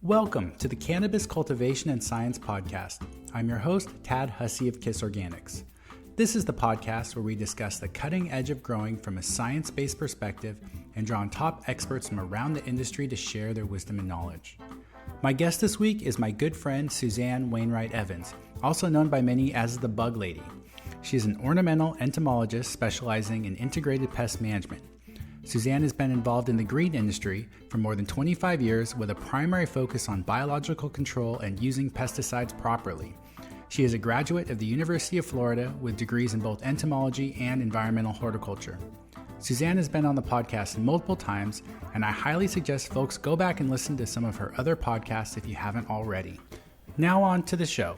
Welcome to the Cannabis Cultivation and Science Podcast. I'm your host, Tad Hussey of Kiss Organics. This is the podcast where we discuss the cutting edge of growing from a science-based perspective and draw on top experts from around the industry to share their wisdom and knowledge. My guest this week is my good friend, Suzanne Wainwright-Evans, also known by many as the Bug Lady. She is an ornamental entomologist specializing in integrated pest management. Suzanne has been involved in the green industry for more than 25 years with a primary focus on biological control and using pesticides properly. She is a graduate of the University of Florida with degrees in both entomology and environmental horticulture. Suzanne has been on the podcast multiple times, and I highly suggest folks go back and listen to some of her other podcasts if you haven't already. Now on to the show.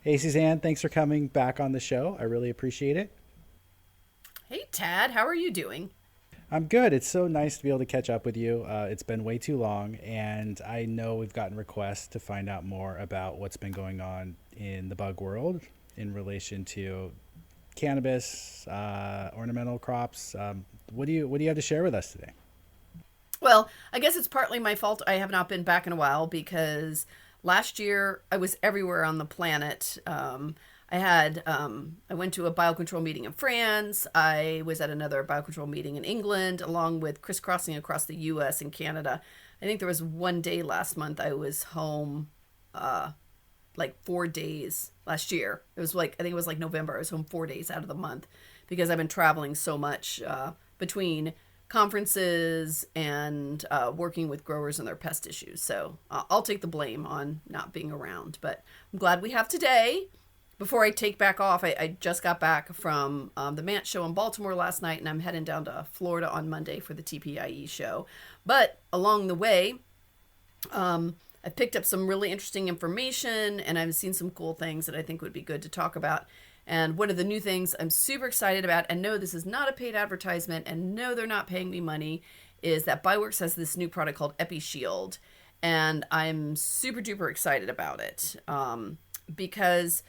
Hey Suzanne, thanks for coming back on the show. I really appreciate it. Hey Tad, how are you doing? I'm good. It's so nice to be able to catch up with you. It's been way too long, and I know we've gotten requests to find out more about what's been going on in the bug world in relation to cannabis, ornamental crops. What do you have to share with us today? Well, I guess it's partly my fault. I have not been back in a while because last year I was everywhere on the planet. I went to a biocontrol meeting in France. I was at another biocontrol meeting in England, along with crisscrossing across the U.S. and Canada. I think there was one day last month I was home, like 4 days last year. I think it was like November. I was home 4 days out of the month because I've been traveling so much between conferences and working with growers and their pest issues. So I'll take the blame on not being around, but I'm glad we have today. Before I take back off, I just got back from the MANT show in Baltimore last night, and I'm heading down to Florida on Monday for the TPIE show. But along the way, I picked up some really interesting information, and I've seen some cool things that I think would be good to talk about. And one of the new things I'm super excited about, and no, this is not a paid advertisement, and no, they're not paying me money, is that Bioworks has this new product called EpiShield, and I'm super duper excited about it because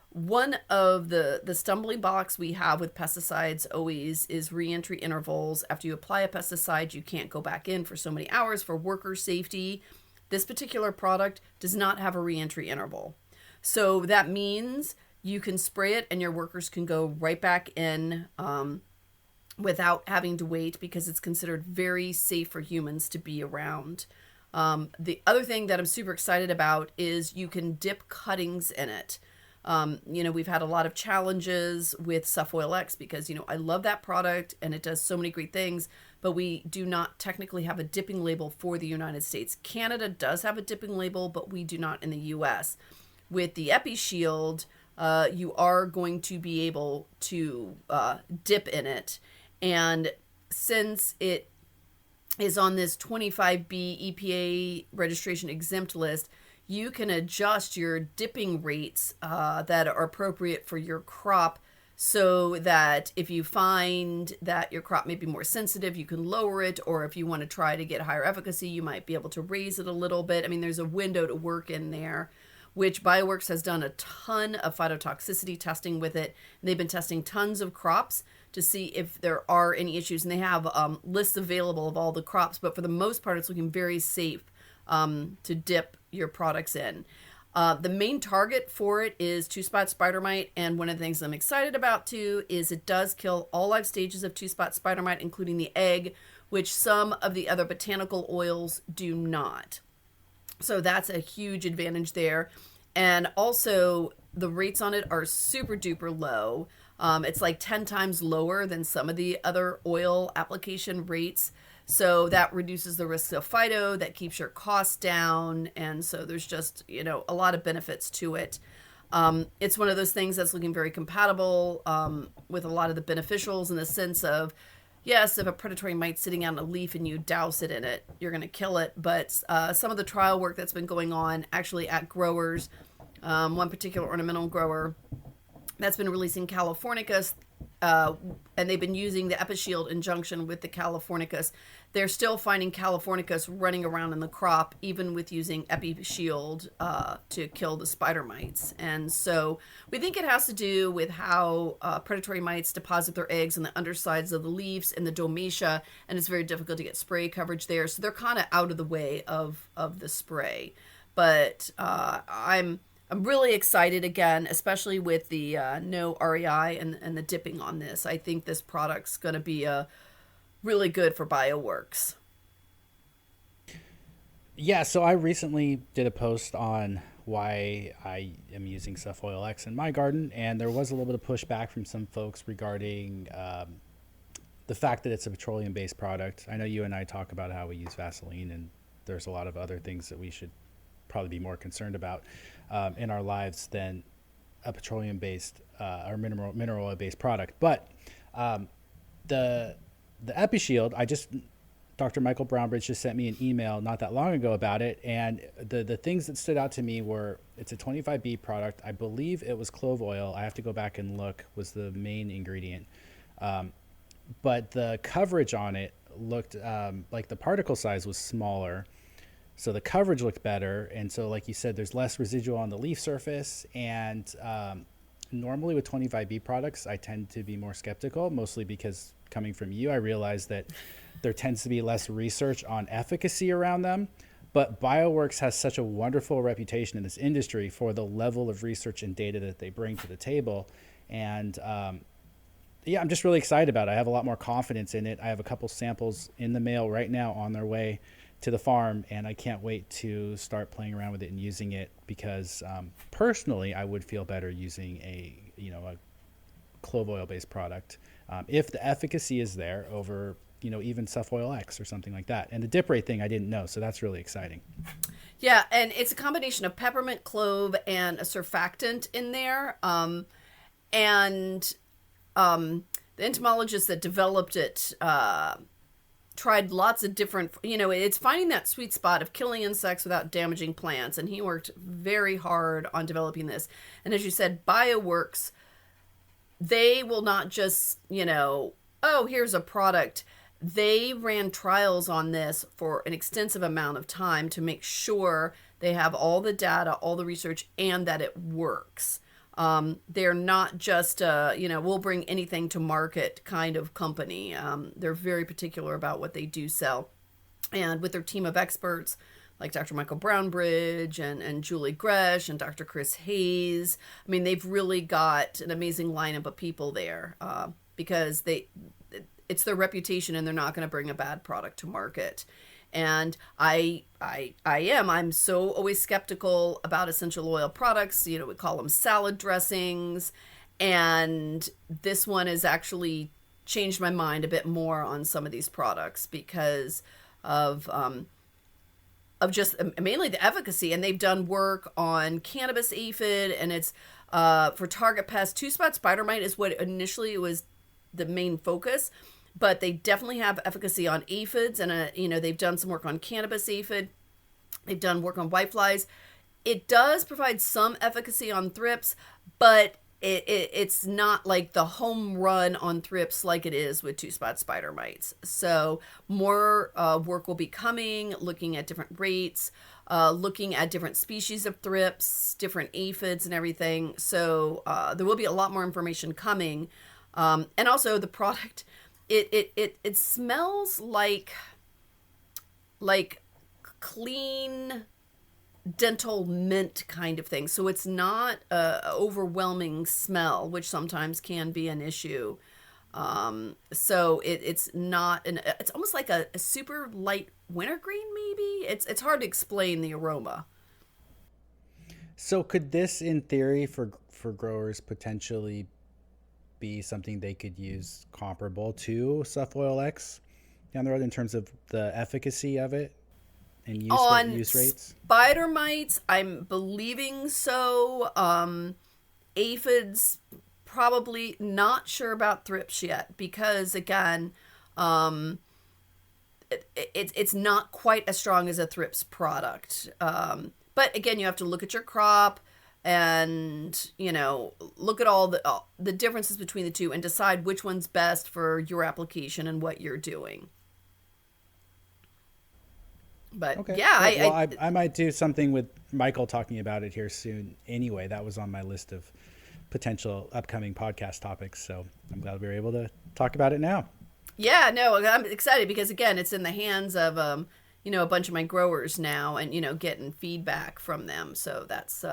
one of the stumbling blocks we have with pesticides always is reentry intervals. After you apply a pesticide, you can't go back in for so many hours for worker safety. This particular product does not have a reentry interval. So that means you can spray it and your workers can go right back in without having to wait because it's considered very safe for humans to be around. The other thing that I'm super excited about is you can dip cuttings in it. We've had a lot of challenges with Suffoil X because, I love that product and it does so many great things, but we do not technically have a dipping label for the United States. Canada does have a dipping label, but we do not in the US. With the EpiShield, you are going to be able to dip in it. And since it is on this 25B EPA registration exempt list, you can adjust your dipping rates that are appropriate for your crop so that if you find that your crop may be more sensitive, you can lower it, or if you want to try to get higher efficacy, you might be able to raise it a little bit. I mean, there's a window to work in there, which Bioworks has done a ton of phytotoxicity testing with it. And they've been testing tons of crops to see if there are any issues, and they have lists available of all the crops, but for the most part, it's looking very safe to dip your products in. The main target for it is two-spot spider mite, and one of the things I'm excited about too is it does kill all live stages of two-spot spider mite, including the egg, which some of the other botanical oils do not. So that's a huge advantage there. And also the rates on it are super duper low. It's like 10 times lower than some of the other oil application rates. So that reduces the risk of phyto, that keeps your costs down. And so there's just, a lot of benefits to it. It's one of those things that's looking very compatible with a lot of the beneficials in the sense of, yes, if a predatory mite's sitting on a leaf and you douse it in it, you're going to kill it. But some of the trial work that's been going on actually at growers, one particular ornamental grower that's been releasing Californicus, and they've been using the EpiShield injunction with the Californicus. they're still finding Californicus running around in the crop, even with using EpiShield to kill the spider mites. And so we think it has to do with how predatory mites deposit their eggs in the undersides of the leaves and the domatia, and it's very difficult to get spray coverage there. So they're kind of out of the way of the spray. But I'm really excited again, especially with the no REI and the dipping on this. I think this product's going to be really good for Bioworks. Yeah, so I recently did a post on why I am using Suffoil X in my garden, and there was a little bit of pushback from some folks regarding the fact that it's a petroleum-based product. I know you and I talk about how we use Vaseline, and there's a lot of other things that we should probably be more concerned about in our lives than a petroleum-based or mineral oil-based product. But the EpiShield, Dr. Michael Brownbridge just sent me an email not that long ago about it, and the things that stood out to me were it's a 25B product. I believe it was clove oil. I have to go back and look, was the main ingredient. But the coverage on it looked like the particle size was smaller, so the coverage looked better. And so, like you said, there's less residual on the leaf surface, and normally with 25B products, I tend to be more skeptical, mostly because coming from you, I realized that there tends to be less research on efficacy around them. But Bioworks has such a wonderful reputation in this industry for the level of research and data that they bring to the table. And yeah, I'm just really excited about it. I have a lot more confidence in it. I have a couple samples in the mail right now on their way to the farm, and I can't wait to start playing around with it and using it, because personally, I would feel better using a clove oil based product if the efficacy is there over even Suffoil X or something like that. And the dip rate thing I didn't know, so that's really exciting. Yeah, and it's a combination of peppermint, clove, and a surfactant in there. The entomologist that developed it tried lots of different, it's finding that sweet spot of killing insects without damaging plants. And he worked very hard on developing this. And as you said, Bioworks, they will not just, here's a product. They ran trials on this for an extensive amount of time to make sure they have all the data, all the research, and that it works. They're not just, we'll bring anything to market kind of company. They're very particular about what they do sell. And with their team of experts, like Dr. Michael Brownbridge and Julie Gresh and Dr. Chris Hayes, I mean, they've really got an amazing lineup of people there because it's their reputation, and they're not going to bring a bad product to market. And I'm so always skeptical about essential oil products. We call them salad dressings. And this one has actually changed my mind a bit more on some of these products because of just mainly the efficacy. And they've done work on cannabis aphid, and it's for target pests. Two-spot spider mite is what initially was the main focus. But they definitely have efficacy on aphids, and they've done some work on cannabis aphid. They've done work on whiteflies. It does provide some efficacy on thrips, but it's not like the home run on thrips like it is with two-spot spider mites. So more work will be coming, looking at different rates, looking at different species of thrips, different aphids, and everything. So there will be a lot more information coming, and also the product. It smells like clean dental mint kind of thing. So it's not a overwhelming smell, which sometimes can be an issue. So it's not it's almost like a super light wintergreen, maybe. It's hard to explain the aroma. So could this, in theory, for growers potentially be something they could use comparable to Suffoil X down the road in terms of the efficacy of it and use rates? Spider mites, I'm believing so. Aphids, probably not sure about thrips yet, because again, it's not quite as strong as a thrips product. But again, you have to look at your crop and look at all the differences between the two and decide which one's best for your application and what you're doing. But Okay. yeah, Well, I might do something with Michael talking about it here soon. Anyway, that was on my list of potential upcoming podcast topics. So I'm glad we were able to talk about it now. yeah, no, I'm excited because again, it's in the hands of a bunch of my growers now, and getting feedback from them. So that's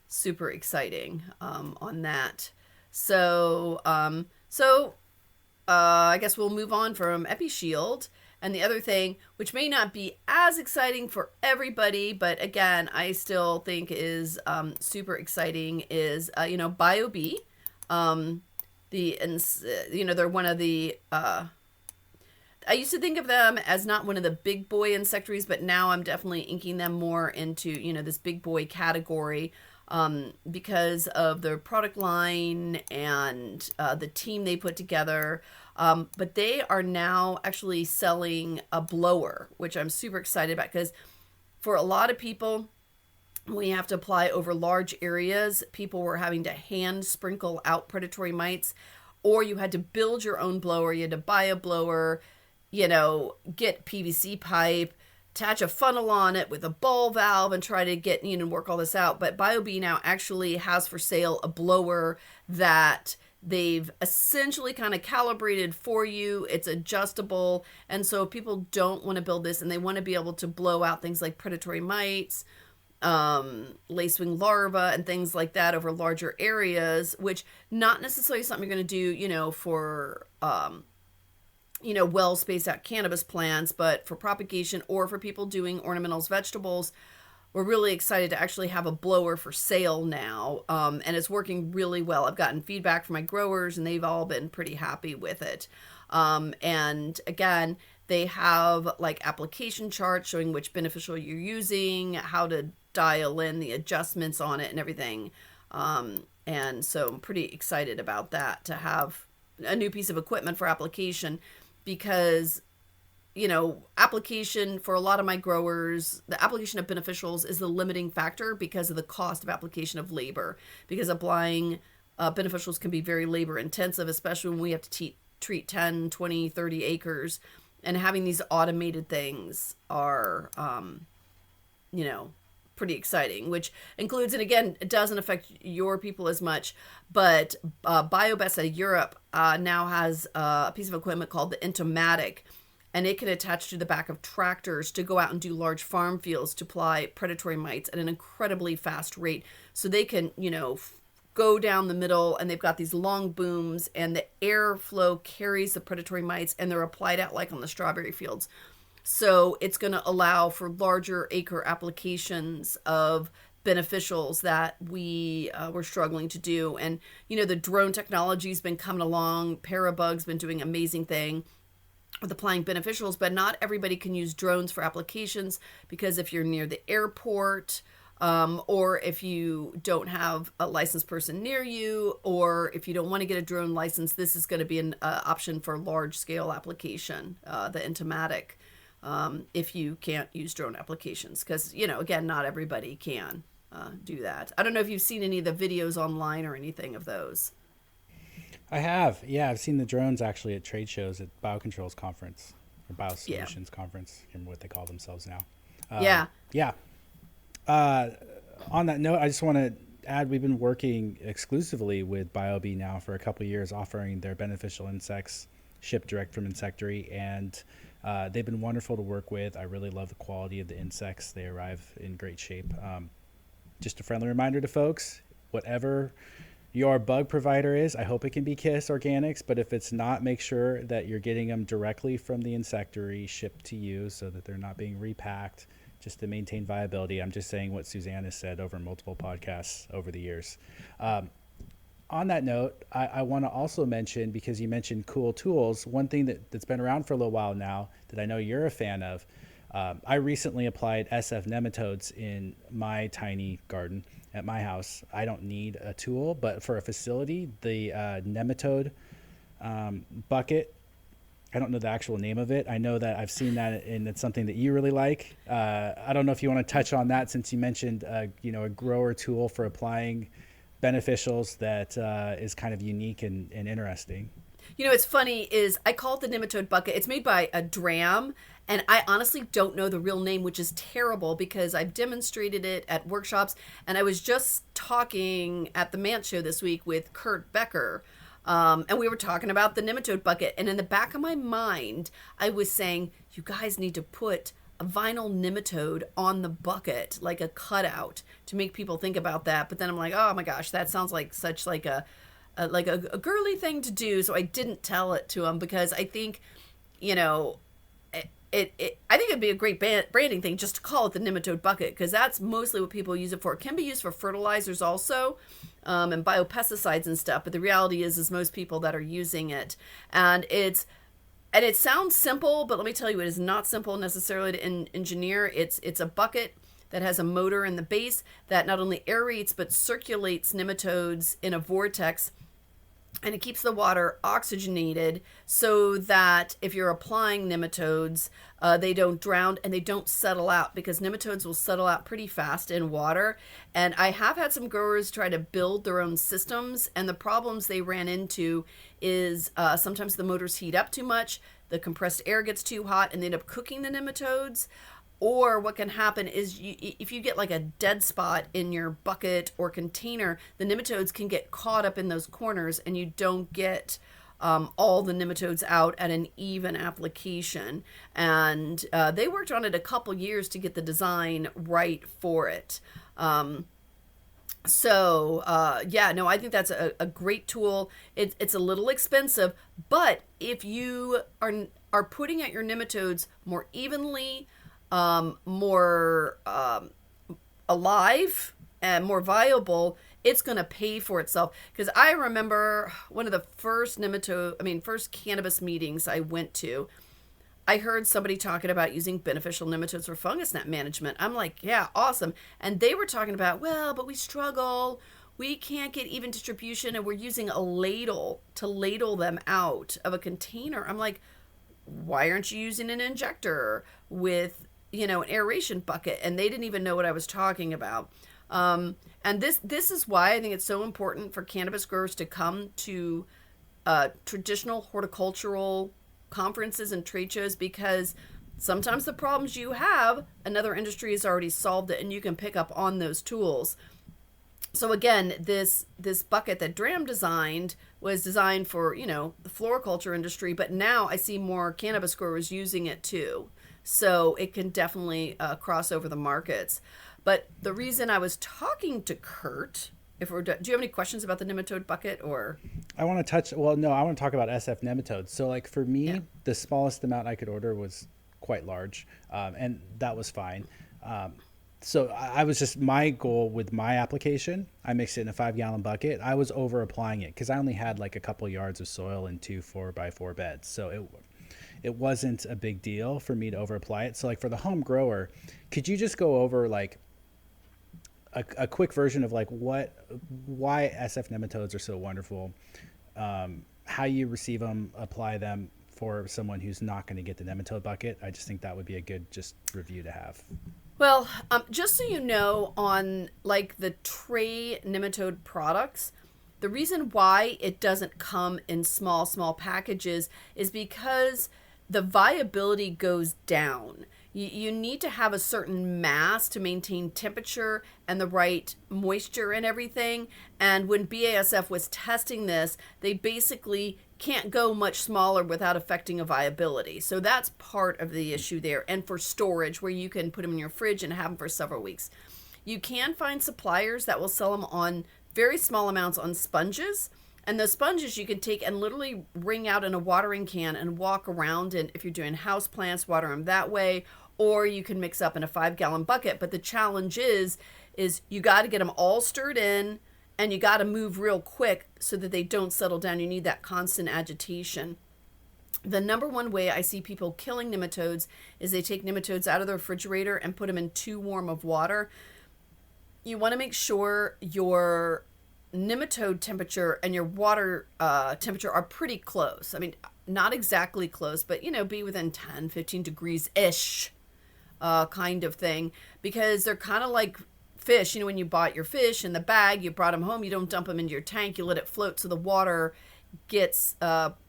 super exciting on that. So I guess we'll move on from EpiShield. And the other thing, which may not be as exciting for everybody, but again, I still think is super exciting, is BioBee. They're one of the. I used to think of them as not one of the big boy insectaries, but now I'm definitely inking them more into this big boy category. Because of their product line and the team they put together. But they are now actually selling a blower, which I'm super excited about because for a lot of people, when you have to apply over large areas, people were having to hand sprinkle out predatory mites, or you had to build your own blower. You had to buy a blower, get PVC pipe, attach a funnel on it with a ball valve and try to get, work all this out. But BioBee now actually has for sale a blower that they've essentially kind of calibrated for you. It's adjustable. And so if people don't want to build this and they want to be able to blow out things like predatory mites, lacewing larvae and things like that over larger areas, which not necessarily something you're going to do, for well spaced out cannabis plants, but for propagation or for people doing ornamentals, vegetables, we're really excited to actually have a blower for sale now. And it's working really well. I've gotten feedback from my growers and they've all been pretty happy with it. And again, they have like application charts showing which beneficial you're using, how to dial in the adjustments on it and everything. And so I'm pretty excited about that, to have a new piece of equipment for application. Because, application for a lot of my growers, the application of beneficials is the limiting factor because of the cost of application of labor. Because applying beneficials can be very labor intensive, especially when we have to treat 10, 20, 30 acres. And having these automated things are, pretty exciting, which includes, and again, it doesn't affect your people as much, but BioBest out of Europe now has a piece of equipment called the Entomology, and it can attach to the back of tractors to go out and do large farm fields to apply predatory mites at an incredibly fast rate. So they can, go down the middle, and they've got these long booms, and the airflow carries the predatory mites, and they're applied out like on the strawberry fields. So it's going to allow for larger acre applications of beneficials that we were struggling to do. And, the drone technology has been coming along. Parabug's been doing an amazing thing with applying beneficials, but not everybody can use drones for applications, because if you're near the airport, or if you don't have a licensed person near you, or if you don't want to get a drone license, this is going to be an option for large scale application, the Entomology. If you can't use drone applications, because, again, not everybody can do that. I don't know if you've seen any of the videos online or anything of those. I have. Yeah, I've seen the drones actually at trade shows at Biocontrols conference or Biosolutions conference. I can't remember what they call themselves now. Yeah. On that note, I just want to add, we've been working exclusively with BioBee now for a couple of years, offering their beneficial insects shipped direct from insectary, and they've been wonderful to work with. I really love the quality of the insects. They arrive in great shape. Just a friendly reminder to folks, whatever your bug provider is, I hope it can be KISS Organics, but if it's not, make sure that you're getting them directly from the insectary shipped to you so that they're not being repacked, just to maintain viability. I'm just saying what Suzanne has said over multiple podcasts over the years. On that note, I want to also mention, because you mentioned cool tools, one thing that's been around for a little while now that I know you're a fan of. I recently applied SF nematodes in my tiny garden at my house. I don't need a tool, but for a facility, the nematode bucket, I don't know the actual name of it. I know that I've seen that, and it's something that you really like. I don't know if you want to touch on that, since you mentioned a grower tool for applying beneficials that is kind of unique and interesting. You know, what's funny is I call it the Nematode bucket. It's made by a Dram, and I honestly don't know the real name, which is terrible because I've demonstrated it at workshops. And I was just talking at the Mant Show this week with Kurt Becker, and we were talking about the Nematode bucket. And in the back of my mind, I was saying, you guys need to put a vinyl nematode on the bucket, like a cutout, to make people think about that. But then I'm like, oh my gosh, that sounds like such like a girly thing to do. So I didn't tell it to him because I think, you know, I think it'd be a great branding thing just to call it the Nematode bucket, because that's mostly what people use it for. It can be used for fertilizers also, and biopesticides and stuff. But the reality is most people that are using it, and it sounds simple, but let me tell you, it is not simple necessarily to engineer. It's a bucket that has a motor in the base that not only aerates but circulates nematodes in a vortex, and it keeps the water oxygenated so that if you're applying nematodes, they don't drown and they don't settle out, because nematodes will settle out pretty fast in water. And I have had some growers try to build their own systems, and the problems they ran into is sometimes the motors heat up too much, the compressed air gets too hot, and they end up cooking the nematodes. Or what can happen is if you get like a dead spot in your bucket or container, the nematodes can get caught up in those corners and you don't get all the nematodes out at an even application. And they worked on it a couple years to get the design right for it. I think that's a great tool. It's a little expensive, but if you are putting out your nematodes more evenly, more alive and more viable, it's going to pay for itself. Because I remember one of the first cannabis meetings I went to, I heard somebody talking about using beneficial nematodes for fungus net management. I'm like, yeah, awesome. And they were talking about, well, but we struggle. We can't get even distribution, and we're using a ladle to ladle them out of a container. I'm like, why aren't you using an injector with an aeration bucket? And they didn't even know what I was talking about. And this is why I think it's so important for cannabis growers to come to traditional horticultural conferences and trade shows, because sometimes the problems you have, another industry has already solved it, and you can pick up on those tools. So again, this bucket that Dram designed was designed for, the floriculture industry, but now I see more cannabis growers using it too. So it can definitely cross over the markets. But the reason I was talking to Kurt, do you have any questions about the nematode bucket, or? I want to I want to talk about SF nematodes. So like for me, the smallest amount I could order was quite large, and that was fine. So I was just, my goal with my application, I mixed it in a 5-gallon bucket. I was over applying it because I only had like a couple yards of soil in 2 4x4 beds. So it wasn't a big deal for me to over apply it. So like for the home grower, could you just go over like a quick version of like why SF nematodes are so wonderful, how you receive them, apply them for someone who's not going to get the nematode bucket? I just think that would be a good just review to have. Well, just so you know, on like the tray nematode products, the reason why it doesn't come in small packages is because the viability goes down. You need to have a certain mass to maintain temperature and the right moisture and everything. And when BASF was testing this, they basically can't go much smaller without affecting a viability. So that's part of the issue there. And for storage, where you can put them in your fridge and have them for several weeks. You can find suppliers that will sell them on very small amounts on sponges. And those sponges you can take and literally wring out in a watering can and walk around. And if you're doing house plants, water them that way. Or you can mix up in a 5-gallon bucket. But the challenge is you got to get them all stirred in, and you got to move real quick so that they don't settle down. You need that constant agitation. The number one way I see people killing nematodes is they take nematodes out of the refrigerator and put them in too warm of water. You want to make sure your nematode temperature and your water temperature are pretty close. I mean, not exactly close, but, be within 10, 15 degrees-ish kind of thing, because they're kind of like fish. When you bought your fish in the bag, you brought them home, you don't dump them into your tank, you let it float so the water gets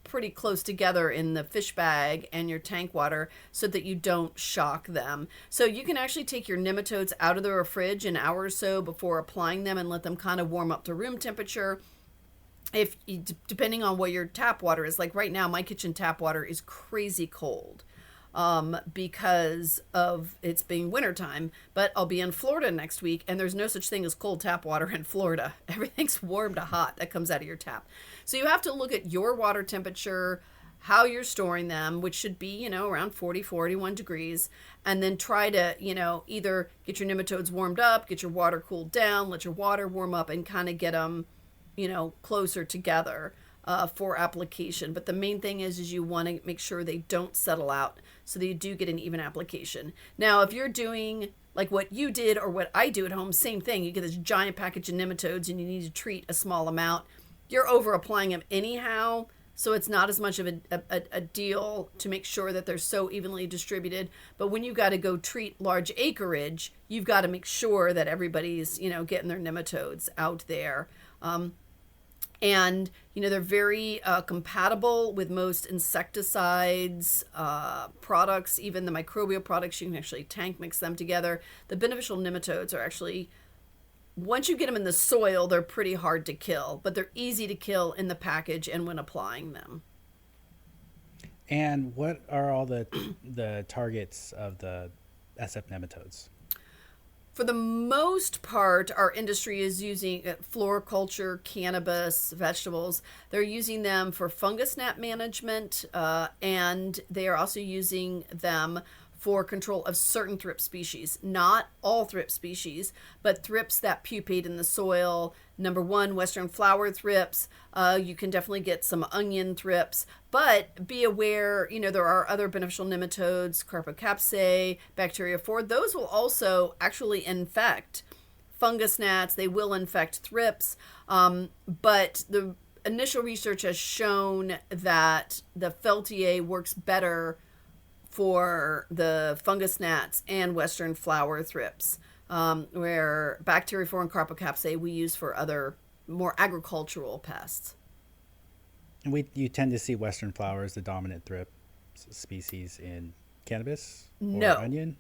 pretty close together in the fish bag and your tank water so that you don't shock them. So you can actually take your nematodes out of the fridge an hour or so before applying them and let them kind of warm up to room temperature. If depending on what your tap water is, like right now my kitchen tap water is crazy cold because of it's being wintertime, but I'll be in Florida next week and there's no such thing as cold tap water in Florida. Everything's warm to hot that comes out of your tap. So you have to look at your water temperature, how you're storing them, which should be, around 40, 41 degrees, and then try to, either get your nematodes warmed up, get your water cooled down, let your water warm up, and kind of get them, closer together for application. But the main thing is you want to make sure they don't settle out so that you do get an even application. Now, if you're doing like what you did or what I do at home, same thing. You get this giant package of nematodes and you need to treat a small amount. You're over applying them anyhow, so it's not as much of a deal to make sure that they're so evenly distributed. But when you've got to go treat large acreage, you've got to make sure that everybody's, getting their nematodes out there. And, they're very compatible with most insecticides, products, even the microbial products. You can actually tank mix them together. The beneficial nematodes are actually, once you get them in the soil, they're pretty hard to kill, but they're easy to kill in the package and when applying them. And what are all the targets of the SF nematodes? For the most part, our industry is using floriculture, cannabis, vegetables. They're using them for fungus gnat management, and they are also using them for control of certain thrip species. Not all thrip species, but thrips that pupate in the soil. Number one, western flower thrips. You can definitely get some onion thrips, but be aware, there are other beneficial nematodes, Carpocapsae, Bacteriophore. Those will also actually infect fungus gnats. They will infect thrips, but the initial research has shown that the Feltier works better for the fungus gnats and western flower thrips, where Bacteriophore and Carpocapsae we use for other more agricultural pests. And you tend to see western flower as the dominant thrip species in cannabis or onion?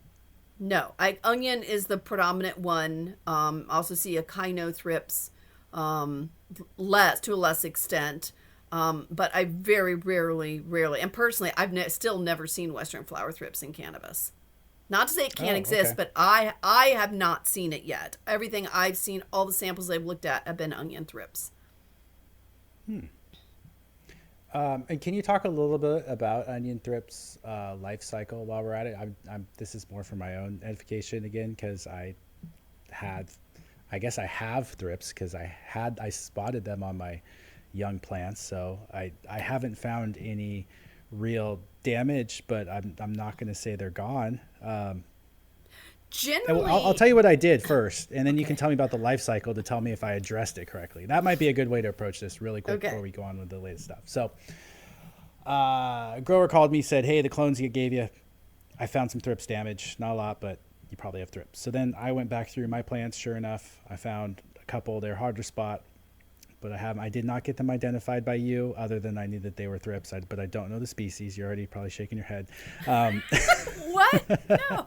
No, onion is the predominant one. Also see echinothrips, to a less extent. But I very rarely, and personally, I've still never seen western flower thrips in cannabis. Not to say it can't exist, okay. but I have not seen it yet. Everything I've seen, all the samples I've looked at have been onion thrips. And can you talk a little bit about onion thrips life cycle while we're at it? This is more for my own edification again, because I guess I have thrips because I spotted them on my young plants, so I haven't found any real damage, but I'm not going to say they're gone. Generally, I'll tell you what I did first, and then you can tell me about the life cycle to tell me if I addressed it correctly. That might be a good way to approach this really quick before we go on with the latest stuff. So a grower called me, said, hey, the clones you gave you, I found some thrips damage. Not a lot, but you probably have thrips. So then I went back through my plants. Sure enough, I found a couple. They're hard to spot, but I did not get them identified by you, other than I knew that they were thrips, but I don't know the species. You're already probably shaking your head. What? No.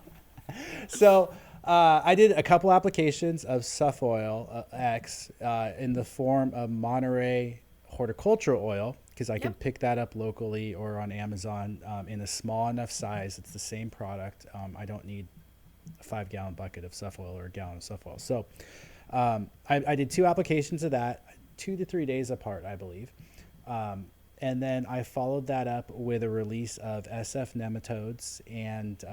So I did a couple applications of Suff Oil X in the form of Monterey Horticulture Oil, because I could pick that up locally or on Amazon in a small enough size. It's the same product. I don't need a 5-gallon bucket of Suff Oil or a gallon of Suff Oil. So I did 2 applications of that, 2 to 3 days apart, I believe. And then I followed that up with a release of SF nematodes and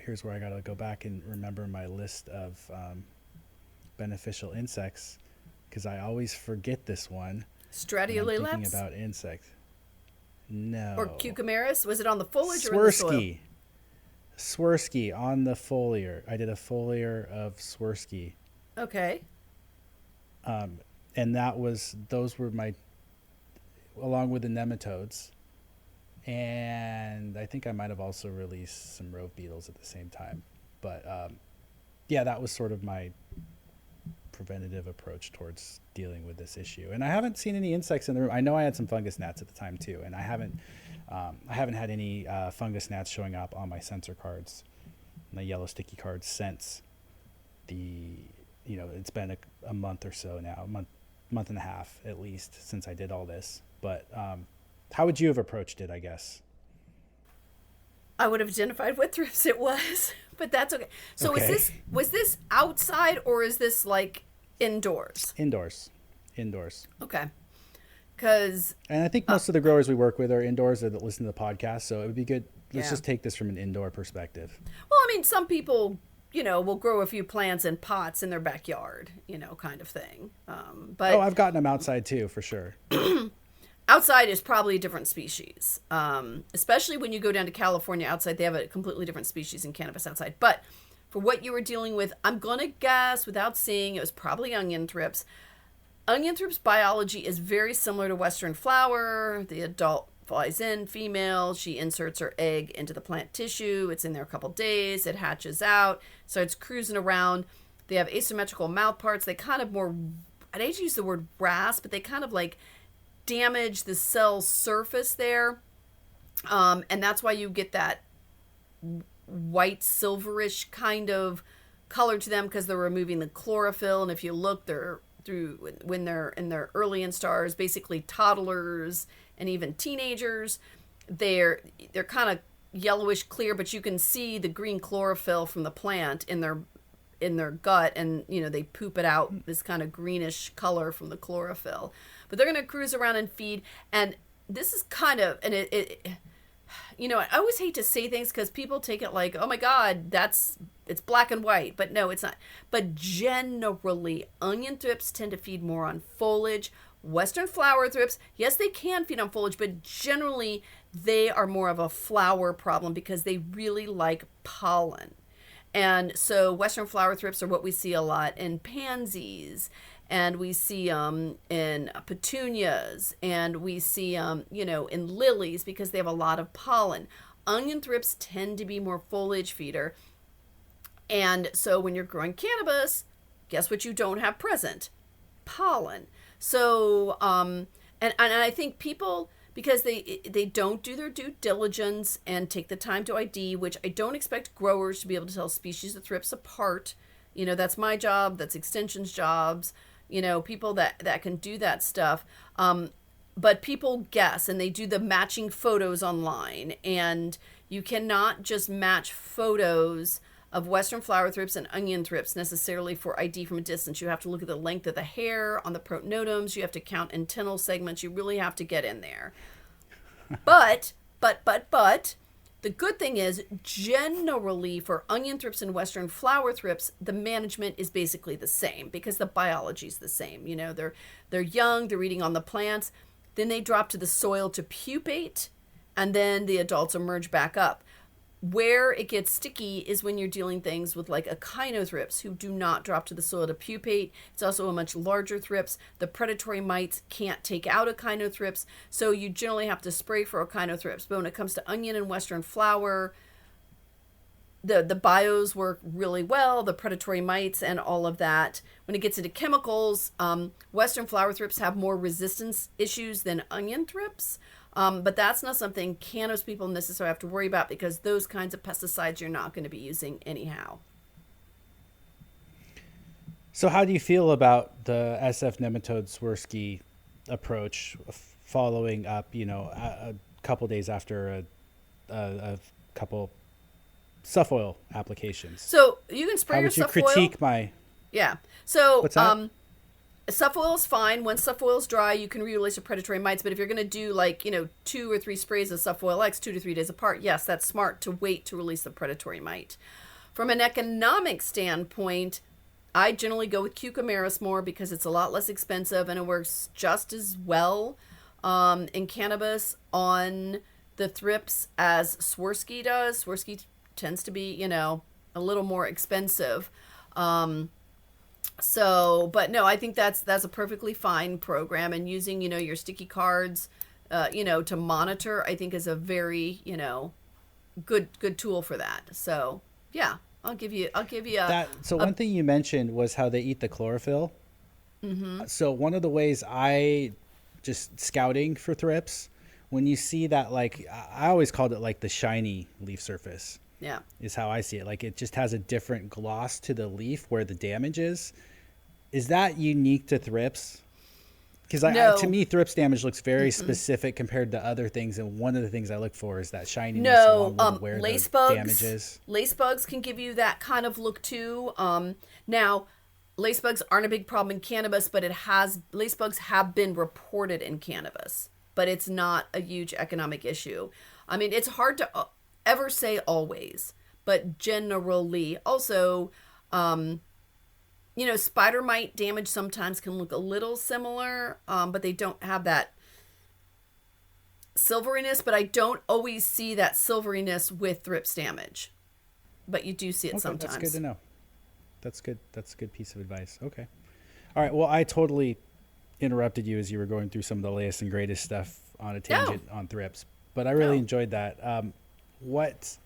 here's where I got to go back and remember my list of beneficial insects, because I always forget this one. Stratiolaps? Thinking about insects. No. Or cucumaris? Was it on the foliage or in the soil? Swirsky on the foliar. I did a foliar of Swirsky. Okay. And those were my, along with the nematodes. And I think I might have also released some rove beetles at the same time. But that was sort of my preventative approach towards dealing with this issue. And I haven't seen any insects in the room. I know I had some fungus gnats at the time too, and I haven't had any fungus gnats showing up on my sensor cards, my yellow sticky cards, since it's been a month or so now, month and a half at least since I did all this. But how would you have approached it, I guess? I would have identified what thrips it was, but that's okay. So okay. was this outside or is this like indoors? Indoors. Okay. And I think most of the growers we work with are indoors that listen to the podcast, so it would be good. Let's just take this from an indoor perspective. Well, I mean, some people, will grow a few plants in pots in their backyard, kind of thing. But I've gotten them outside too, for sure. Outside is probably a different species, especially when you go down to California. Outside, they have a completely different species in cannabis outside. But for what you were dealing with, I'm going to guess, without seeing, it was probably onion thrips. Onion thrips biology is very similar to Western flower. The adult flies in, female. She inserts her egg into the plant tissue. It's in there a couple days. It hatches out, starts cruising around. They have asymmetrical mouth parts. They kind of more, I'd hate to use the word rasp, but they kind of like damage the cell surface there. And that's why you get that white silverish kind of color to them, because they're removing the chlorophyll. And if you look, when they're in their early instars, basically toddlers and even teenagers, they're kind of yellowish clear, but you can see the green chlorophyll from the plant in their gut, and they poop it out, this kind of greenish color from the chlorophyll. But they're going to cruise around and feed, and this is kind of, and I always hate to say things because people take it like, oh my God, it's black and white, but no, it's not. But generally, onion thrips tend to feed more on foliage. Western flower thrips, yes, they can feed on foliage, but generally they are more of a flower problem because they really like pollen. And so Western flower thrips are what we see a lot in pansies, and we see in petunias, and we see in lilies because they have a lot of pollen. Onion thrips tend to be more foliage feeder. And so when you're growing cannabis, guess what you don't have present? Pollen. So and I think people, because they don't do their due diligence and take the time to ID, which I don't expect growers to be able to tell species of thrips apart. That's my job. That's Extension's jobs. People that can do that stuff. But people guess, and they do the matching photos online. And you cannot just match photos of Western flower thrips and onion thrips necessarily for ID from a distance. You have to look at the length of the hair on the protonotums. You have to count antennal segments. You really have to get in there. But the good thing is, generally for onion thrips and Western flower thrips, the management is basically the same because the biology is the same. They're young, they're eating on the plants, then they drop to the soil to pupate, and then the adults emerge back up. Where it gets sticky is when you're dealing things with like echinothrips who do not drop to the soil to pupate. It's also a much larger thrips. The predatory mites can't take out echinothrips, so you generally have to spray for echinothrips. But when it comes to onion and Western flower, the bios work really well, the predatory mites and all of that. When it gets into chemicals, Western flower thrips have more resistance issues than onion thrips. But that's not something cannabis people necessarily have to worry about because those kinds of pesticides you're not going to be using anyhow. So how do you feel about the SF nematode Swirsky approach following up, a couple days after a couple Suff-Oil applications? So you can spray your Suff-Oil. How would you critique my... Yeah. So what's that? Suff-Oil is fine. Once Suff-Oil is dry, you can re-release your predatory mites. But if you're going to do 2 or 3 sprays of Suff-Oil X 2 to 3 days apart, yes, that's smart to wait to release the predatory mite. From an economic standpoint, I generally go with Cucumaris more because it's a lot less expensive and it works just as well in cannabis on the thrips as Swirsky does. Swirsky tends to be, a little more expensive. But no, I think that's a perfectly fine program, and using, your sticky cards, to monitor, I think is a very, good tool for that. So yeah, I'll give you So one thing you mentioned was how they eat the chlorophyll. Mm-hmm. So one of the ways I just scouting for thrips, when you see that, like, I always called it like the shiny leaf surface. Yeah. Is how I see it. Like, it just has a different gloss to the leaf where the damage is. Is that unique to thrips? Because No. to me, thrips damage looks very specific compared to other things, and one of the things I look for is that shininess. No, where lace the bugs. damage is. Lace bugs can give you that kind of look too. Now, lace bugs aren't a big problem in cannabis, but lace bugs have been reported in cannabis, but it's not a huge economic issue. I mean, it's hard to ever say always, but generally, also, spider mite damage sometimes can look a little similar, but they don't have that silveriness. But I don't always see that silveriness with thrips damage, but you do see it sometimes. That's good to know. That's good. That's a good piece of advice. Okay. All right. Well, I totally interrupted you as you were going through some of the latest and greatest stuff on a tangent on thrips, but I really enjoyed that. What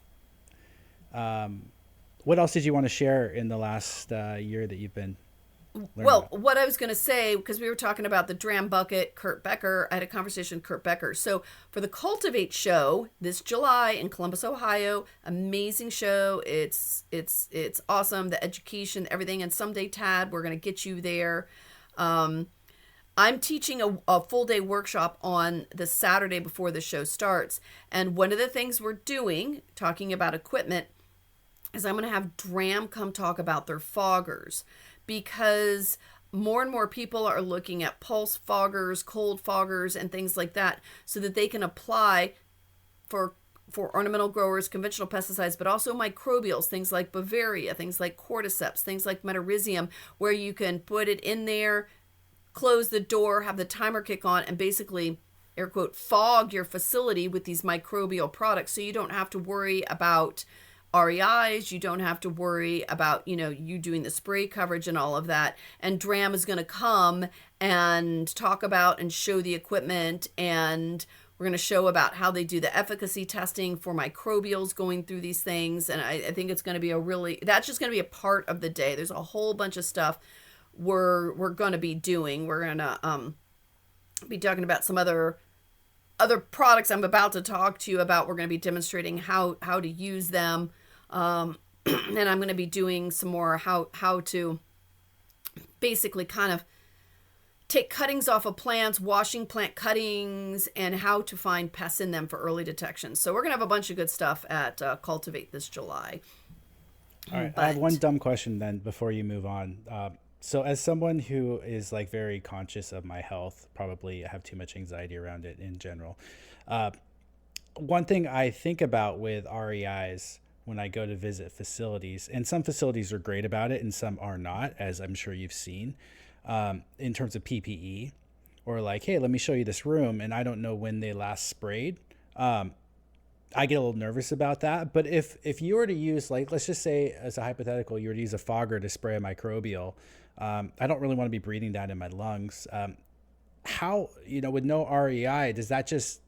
else did you want to share in the last year that you've been learning about? What I was going to say, because we were talking about the dram bucket, Kurt Becker, I had a conversation with Kurt Becker. So for the Cultivate show this July in Columbus, Ohio, amazing show. It's awesome. The education, everything. And someday, Tad, we're going to get you there. I'm teaching a full day workshop on the Saturday before the show starts. And one of the things we're doing, talking about equipment, is I'm going to have Dram come talk about their foggers, because more and more people are looking at pulse foggers, cold foggers, and things like that, so that they can apply for ornamental growers, conventional pesticides, but also microbials, things like Bavaria, things like cordyceps, things like metarhizium, where you can put it in there, close the door, have the timer kick on, and basically, air quote, fog your facility with these microbial products, so you don't have to worry about REIs, you don't have to worry about, you doing the spray coverage and all of that. And Dram is going to come and talk about and show the equipment, and we're going to show about how they do the efficacy testing for microbials going through these things. And I think it's going to be that's just going to be a part of the day. There's a whole bunch of stuff we're going to be doing. We're going to be talking about some other products I'm about to talk to you about. We're going to be demonstrating how to use them. And I'm going to be doing some more how to basically kind of take cuttings off of plants, washing plant cuttings, and how to find pests in them for early detection. So we're going to have a bunch of good stuff at Cultivate this July. All right. I have one dumb question then before you move on. So as someone who is like very conscious of my health, probably I have too much anxiety around it in general. One thing I think about with REIs when I go to visit facilities, and some facilities are great about it and some are not, as I'm sure you've seen, in terms of PPE, or like, hey, let me show you this room, and I don't know when they last sprayed. I get a little nervous about that. But if you were to use, like, let's just say as a hypothetical, you were to use a fogger to spray a microbial, I don't really want to be breathing that in my lungs. How, with no REI, does that just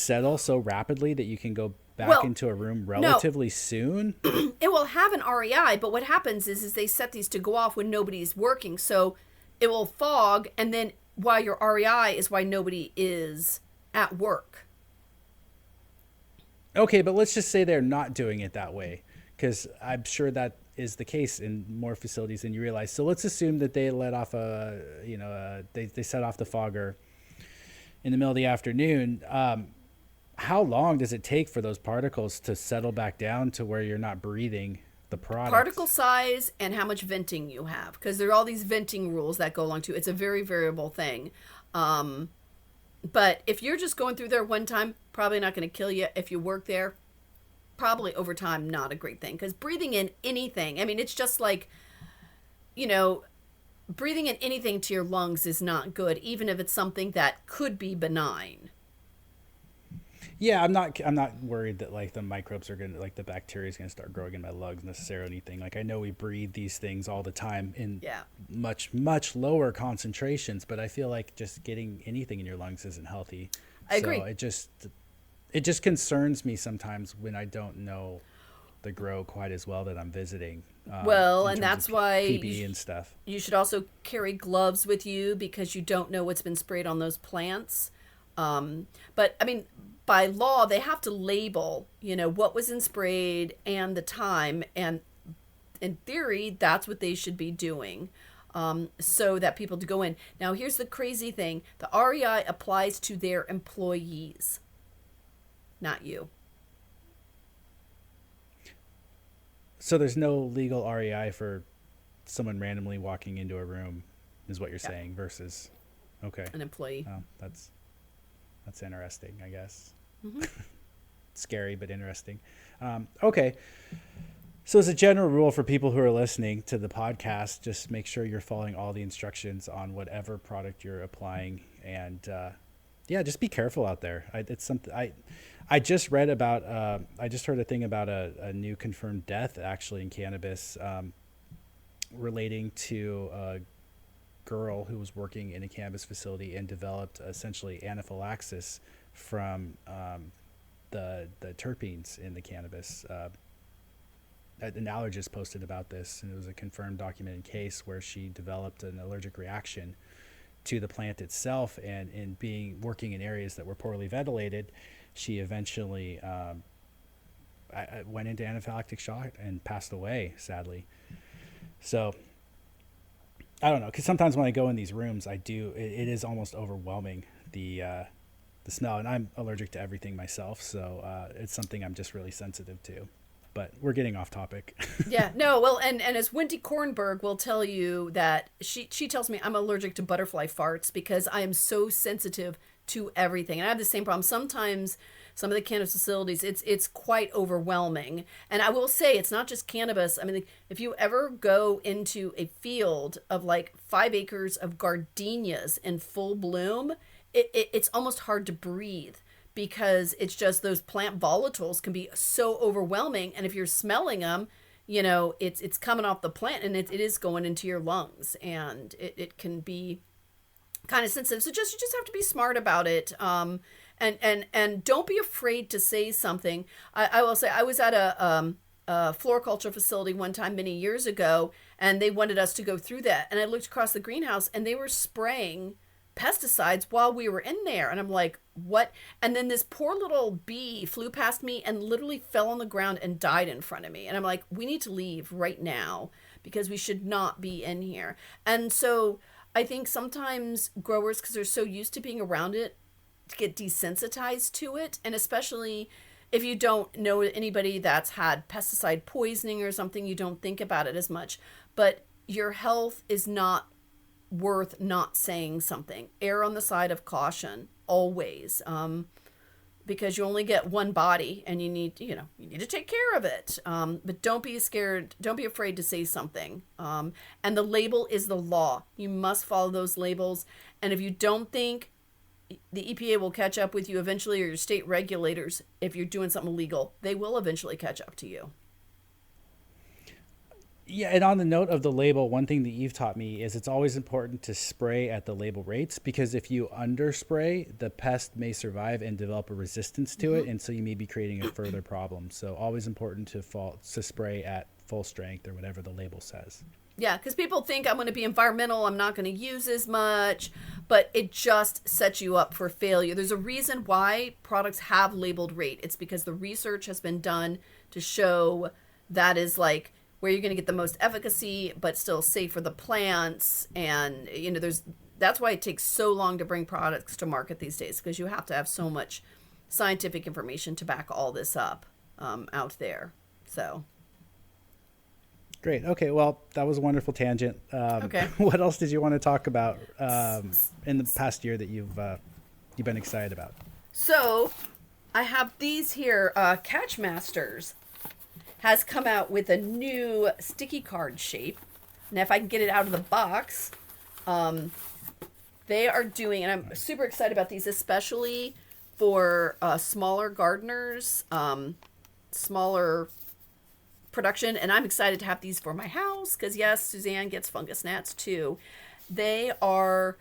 settle so rapidly that you can go back into a room relatively soon? It will have an REI, but what happens is they set these to go off when nobody's working. So it will fog, and then while your REI is why nobody is at work. Okay, but let's just say they're not doing it that way, because I'm sure that is the case in more facilities than you realize. So let's assume that they let off they set off the fogger in the middle of the afternoon. How long does it take for those particles to settle back down to where you're not breathing the product? Particle size and how much venting you have, because there are all these venting rules that go along too. It's a very variable thing. But if you're just going through there one time, probably not going to kill you. If you work there, probably over time, not a great thing. Because breathing in anything, I mean, it's just like, breathing in anything to your lungs is not good, even if it's something that could be benign. Yeah, I'm not worried that like the microbes are gonna, like the bacteria is gonna start growing in my lungs necessarily, or anything. Like I know we breathe these things all the time in much lower concentrations, but I feel like just getting anything in your lungs isn't healthy. I agree. It just concerns me sometimes when I don't know the grow quite as well that I'm visiting. Well, in and terms that's of why PPE and stuff. you should also carry gloves with you because you don't know what's been sprayed on those plants. But I mean, by law, they have to label, what was in sprayed and the time. And in theory, that's what they should be doing, so that people to go in. Now, here's the crazy thing. The REI applies to their employees, not you. So there's no legal REI for someone randomly walking into a room, is what you're saying, versus, okay. An employee. Oh, that's interesting, I guess. Mm-hmm. Scary, but interesting. Okay. So as a general rule for people who are listening to the podcast, just make sure you're following all the instructions on whatever product you're applying. And just be careful out there. It's something I just read about. I just heard a thing about a new confirmed death actually in cannabis, relating to a girl who was working in a cannabis facility and developed essentially anaphylaxis from the terpenes in the cannabis. An allergist posted about this, and it was a confirmed documented case where she developed an allergic reaction to the plant itself, and in working in areas that were poorly ventilated, she eventually went into anaphylactic shock and passed away, sadly. So I don't know, because sometimes when I go in these rooms, it is almost overwhelming, the smell, and I'm allergic to everything myself, so it's something I'm just really sensitive to. But we're getting off topic. Yeah, no, well, and as Wendy Kornberg will tell you that she tells me I'm allergic to butterfly farts because I am so sensitive to everything. And I have the same problem. Sometimes some of the cannabis facilities, it's quite overwhelming. And I will say it's not just cannabis. I mean, if you ever go into a field of like 5 acres of gardenias in full bloom, it's almost hard to breathe, because it's just those plant volatiles can be so overwhelming. And if you're smelling them, it's coming off the plant, and it is going into your lungs, and it can be kind of sensitive. So you just have to be smart about it. And don't be afraid to say something. I will say I was at a floriculture facility one time many years ago, and they wanted us to go through that. And I looked across the greenhouse, and they were spraying pesticides while we were in there, and I'm like, what? And then this poor little bee flew past me and literally fell on the ground and died in front of me, and I'm like, we need to leave right now because we should not be in here. And so I think sometimes growers, because they're so used to being around it, get desensitized to it. And especially if you don't know anybody that's had pesticide poisoning or something, you don't think about it as much. But your health is not worth not saying something. Err on the side of caution always, because you only get one body, and you need to take care of it. But don't be scared. Don't be afraid to say something. And the label is the law. You must follow those labels. And if you don't think the EPA will catch up with you eventually, or your state regulators, if you're doing something illegal, they will eventually catch up to you. Yeah, and on the note of the label, one thing that you've taught me is it's always important to spray at the label rates, because if you underspray, the pest may survive and develop a resistance to it, and so you may be creating a further problem. So always important to spray at full strength, or whatever the label says. Yeah, because people think I'm going to be environmental, I'm not going to use as much, but it just sets you up for failure. There's a reason why products have labeled rate. It's because the research has been done to show that is like where you're going to get the most efficacy, but still safe for the plants. And, that's why it takes so long to bring products to market these days, because you have to have so much scientific information to back all this up out there. So. Great. Okay. Well, that was a wonderful tangent. Okay. What else did you want to talk about in the past year that you've been excited about? So I have these here, Catchmasters has come out with a new sticky card shape. Now, if I can get it out of the box, they are doing, and I'm super excited about these, especially for smaller gardeners, smaller production. And I'm excited to have these for my house because, yes, Suzanne gets fungus gnats too. They are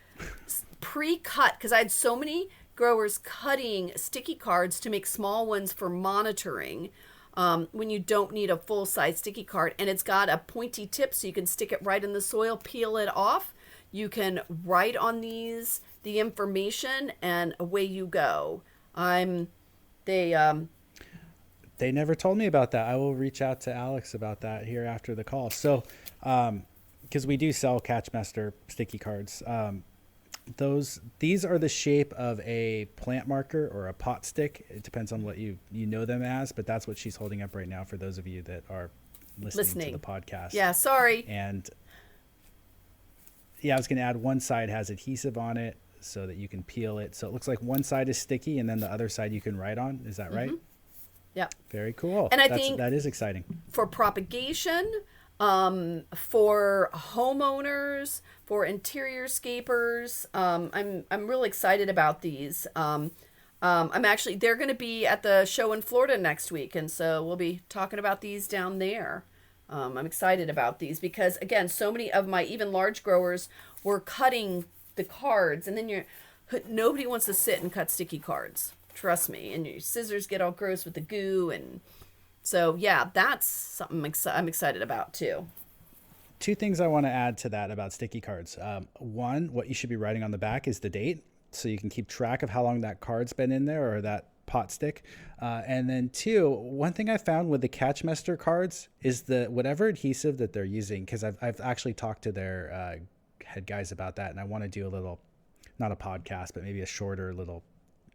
pre-cut, because I had so many growers cutting sticky cards to make small ones for monitoring. when you don't need a full-size sticky card. And it's got a pointy tip so you can stick it right in the soil, peel it off. You can write on these the information, and away you go. They never told me about that. I will reach out to Alex about that here after the call. So, because we do sell Catchmaster sticky cards. These are the shape of a plant marker or a pot stick. It depends on what you know them as, but that's what she's holding up right now for those of you that are listening to the podcast. Yeah, sorry. And yeah, I was going to add one side has adhesive on it so that you can peel it. So it looks like one side is sticky and then the other side you can write on. Is that right? Yeah. Very cool. And I think that is exciting. For propagation, for homeowners, for interior scapers, I'm really excited about these. They're going to be at the show in Florida next week, and so we'll be talking about these down there. I'm excited about these because, again, so many of my even large growers were cutting the cards, and then nobody wants to sit and cut sticky cards. Trust me. And your scissors get all gross with the goo. And so, yeah, that's something I'm excited about too. Two things I want to add to that about sticky cards. One, what you should be writing on the back is the date, so you can keep track of how long that card's been in there or that pot stick. And then two, one thing I found with the Catchmaster cards is whatever adhesive that they're using, because I've actually talked to their head guys about that, and I want to do a little, not a podcast, but maybe a shorter little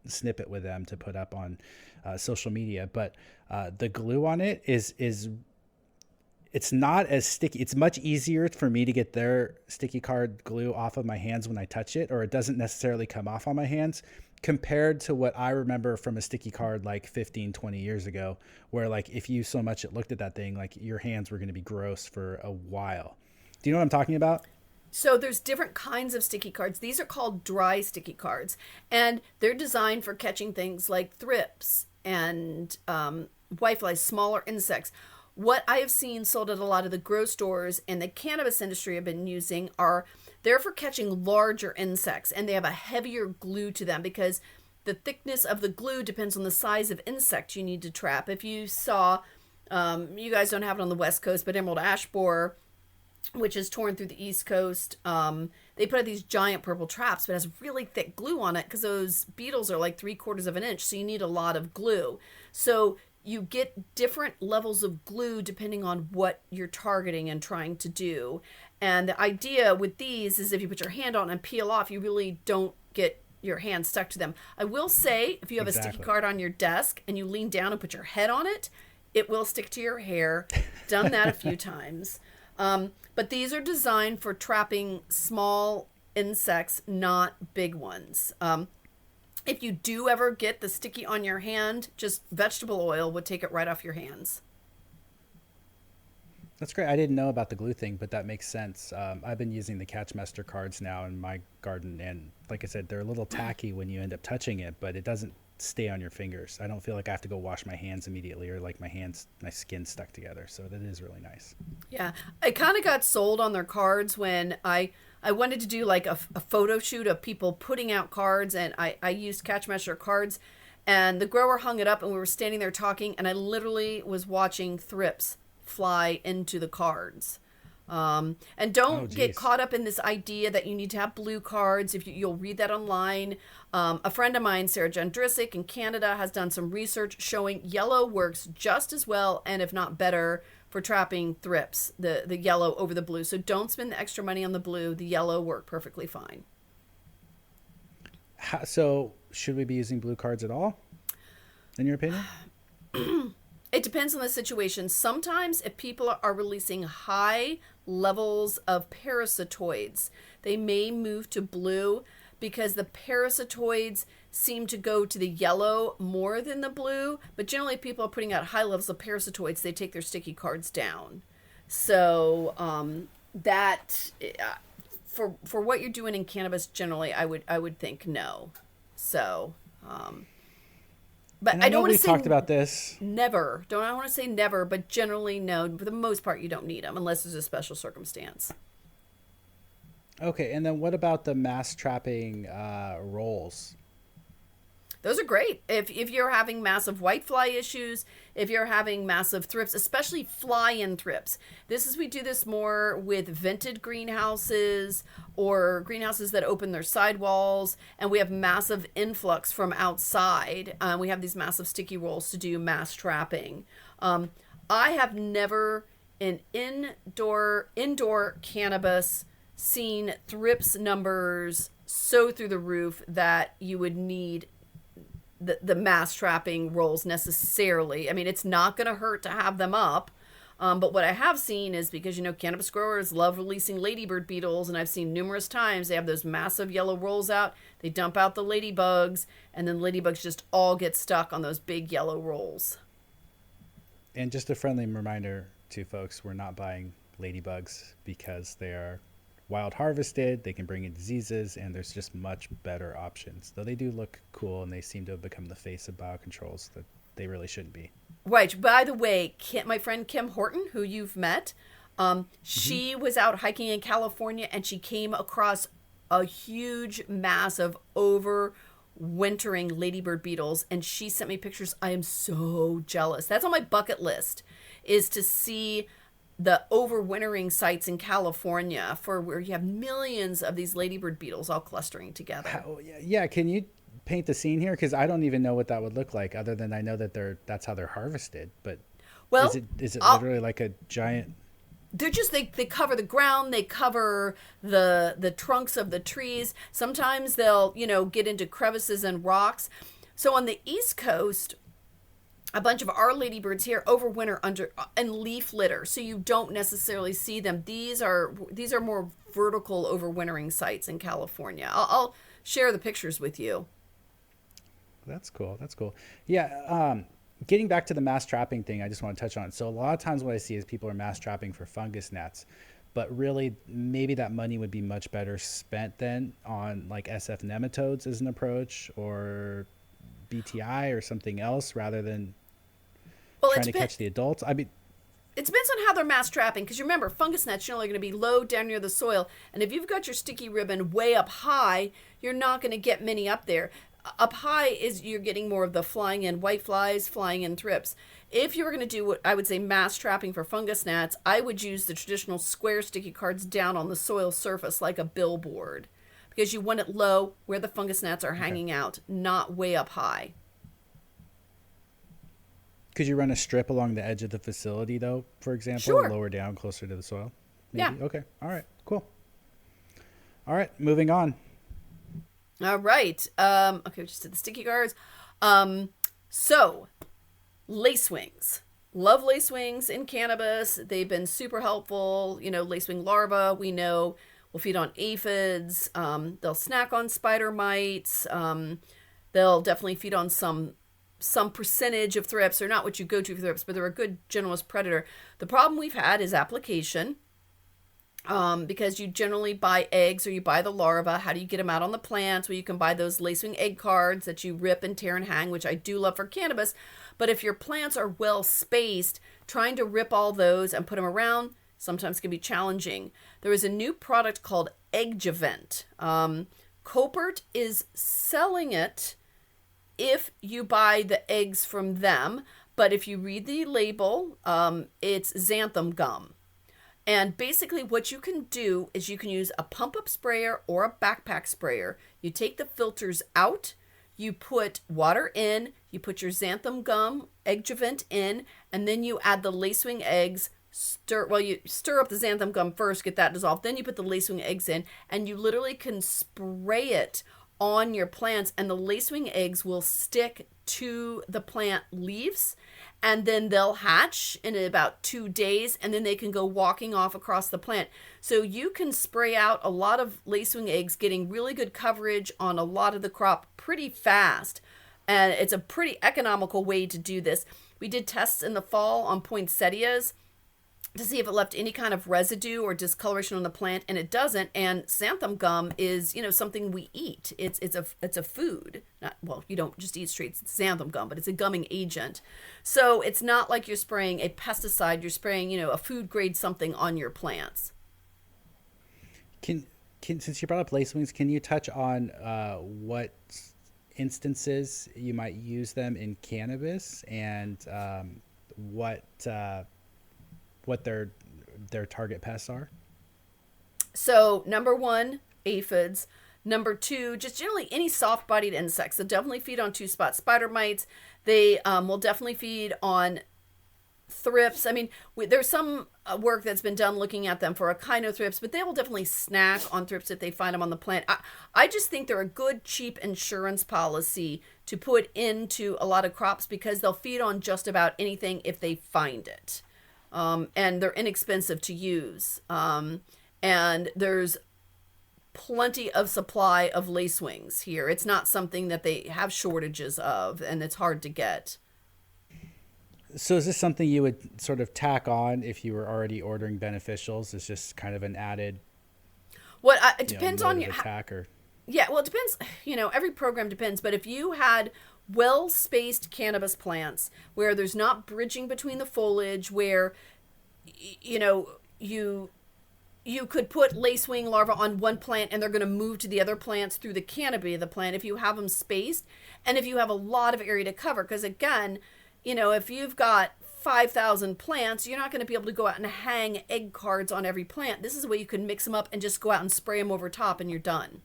snippet with them to put up on social media. But the glue on it is it's not as sticky. It's much easier for me to get their sticky card glue off of my hands when I touch it, or it doesn't necessarily come off on my hands, compared to what I remember from a sticky card like 15, 20 years ago, where like if you so much looked at that thing, like your hands were going to be gross for a while. Do you know what I'm talking about? So there's different kinds of sticky cards. These are called dry sticky cards, and they're designed for catching things like thrips and whiteflies, smaller insects. What I have seen sold at a lot of the grow stores and the cannabis industry have been using they're for catching larger insects, and they have a heavier glue to them because the thickness of the glue depends on the size of insect you need to trap. If you saw, you guys don't have it on the West Coast, but emerald ash borer, which is torn through the East Coast, they put out these giant purple traps, but it has really thick glue on it because those beetles are like 3/4 of an inch, so you need a lot of glue. So you get different levels of glue depending on what you're targeting and trying to do. And the idea with these is if you put your hand on and peel off, you really don't get your hand stuck to them. I will say, if you have a sticky card on your desk and you lean down and put your head on it, it will stick to your hair. Done that a few times. But these are designed for trapping small insects, not big ones. If you do ever get the sticky on your hand, just vegetable oil would take it right off your hands. That's great. I didn't know about the glue thing, but that makes sense. I've been using the Catchmaster cards now in my garden, and like I said, they're a little tacky when you end up touching it, but it doesn't stay on your fingers. I don't feel like I have to go wash my hands immediately, or like my skin stuck together. So that is really nice. Yeah. I kind of got sold on their cards when I wanted to do like a photo shoot of people putting out cards, and I used Catchmaster cards, and the grower hung it up, and we were standing there talking, and I literally was watching thrips fly into the cards. And don't get caught up in this idea that you need to have blue cards. You'll read that online. A friend of mine, Sarah Jendrisic in Canada, has done some research showing yellow works just as well, and if not better, for trapping thrips, the yellow over the blue. So don't spend the extra money on the blue. The yellow work perfectly fine. So should we be using blue cards at all, in your opinion? It depends on the situation. Sometimes if people are releasing high levels of parasitoids, they may move to blue because the parasitoids seem to go to the yellow more than the blue. But generally, if people are putting out high levels of parasitoids, they take their sticky cards down. So for what you're doing in cannabis, generally, I would think no. So. But I don't want to say talked about this. Never. I don't want to say never, but generally no. For the most part, you don't need them unless there's a special circumstance. Okay, and then what about the mass trapping rolls? Those are great. If you're having massive whitefly issues, if you're having massive thrips, especially fly-in thrips. We do this more with vented greenhouses or greenhouses that open their sidewalls, and we have massive influx from outside. We have these massive sticky rolls to do mass trapping. I have never in indoor cannabis seen thrips numbers so through the roof that you would need the mass trapping rolls necessarily. I mean, it's not going to hurt to have them up. But what I have seen is, because, cannabis growers love releasing ladybird beetles, and I've seen numerous times they have those massive yellow rolls out, they dump out the ladybugs, and then ladybugs just all get stuck on those big yellow rolls. And just a friendly reminder to folks, we're not buying ladybugs because they are wild harvested, they can bring in diseases, and there's just much better options. Though they do look cool, and they seem to have become the face of biocontrols that they really shouldn't be. Right. By the way, my friend Kim Horton, who you've met, she was out hiking in California, and she came across a huge mass of overwintering ladybird beetles, and she sent me pictures. I am so jealous. That's on my bucket list, is to see the overwintering sites in California, for where you have millions of these ladybird beetles all clustering together. Yeah, can you paint the scene here? Because I don't even know what that would look like, other than I know that that's how they're harvested. But is it literally like a giant? They're just they cover the ground, they cover the trunks of the trees. Sometimes they'll get into crevices and rocks. So on the East Coast, a bunch of our ladybirds here overwinter in leaf litter, so you don't necessarily see them. These are more vertical overwintering sites in California. I'll share the pictures with you. That's cool. Yeah. Getting back to the mass trapping thing, I just want to touch on it. So a lot of times what I see is people are mass trapping for fungus gnats, but really maybe that money would be much better spent then on like SF nematodes as an approach, or BTI or something else, rather than trying to catch the adults. I mean, it depends on how they're mass trapping, because remember, fungus gnats generally are going to be low down near the soil, and if you've got your sticky ribbon way up high, you're not going to get many up there. Up high you're getting more of the flying in whiteflies, flying in thrips. If you were going to do what I would say mass trapping for fungus gnats, I would use the traditional square sticky cards down on the soil surface like a billboard, because you want it low where the fungus gnats are hanging out, not way up high. Could you run a strip along the edge of the facility, though, for example, Sure. Lower down, closer to the soil? Maybe? Yeah. Okay. All right. Cool. All right. Moving on. All right. Okay, we just did the sticky cards. So, lacewings. Love lacewings in cannabis. They've been super helpful. Lacewing larvae, we know, will feed on aphids. They'll snack on spider mites. They'll definitely feed on some percentage of thrips. They're not what you go to for thrips, but they're a good generalist predator. The problem we've had is application, because you generally buy eggs or you buy the larva. How do you get them out on the plants? Well, you can buy those lacewing egg cards that you rip and tear and hang, which I do love for cannabis. But if your plants are well spaced, trying to rip all those and put them around sometimes can be challenging. There is a new product called Eggevent. Copert is selling it if you buy the eggs from them, but if you read the label, it's xanthan gum. And basically what you can do is you can use a pump-up sprayer or a backpack sprayer. You take the filters out, you put water in, you put your xanthan gum, Eggevent in, and then you add the lacewing eggs. You stir up the xanthan gum first, get that dissolved, then you put the lacewing eggs in, and you literally can spray it on your plants, and the lacewing eggs will stick to the plant leaves, and then they'll hatch in about 2 days, and then they can go walking off across the plant. So you can spray out a lot of lacewing eggs, getting really good coverage on a lot of the crop pretty fast, and it's a pretty economical way to do this. We did tests in the fall on poinsettias to see if it left any kind of residue or discoloration on the plant, and it doesn't. And xanthan gum is, something we eat. It's a food. You don't just eat straight xanthan gum, but it's a gumming agent. So it's not like you're spraying a pesticide. You're spraying, a food grade something on your plants. Can since you brought up lacewings, can you touch on what instances you might use them in cannabis, and what their target pests are? So number one, aphids. Number two, just generally any soft-bodied insects. They'll definitely feed on two-spot spider mites. They will definitely feed on thrips. I mean, there's some work that's been done looking at them for echinothrips, but they will definitely snack on thrips if they find them on the plant. I just think they're a good, cheap insurance policy to put into a lot of crops because they'll feed on just about anything if they find it. And they're inexpensive to use. And there's plenty of supply of lacewings here. It's not something that they have shortages of, and it's hard to get. So is this something you would sort of tack on if you were already ordering beneficials? It's just kind of an added. It depends on your attack, or. Yeah, well, it depends. Every program depends. But if you had well-spaced cannabis plants where there's not bridging between the foliage, where you could put lacewing larvae on one plant and they're going to move to the other plants through the canopy of the plant if you have them spaced and if you have a lot of area to cover. Because again, if you've got 5,000 plants, you're not going to be able to go out and hang egg cards on every plant. This is a way you can mix them up and just go out and spray them over top and you're done.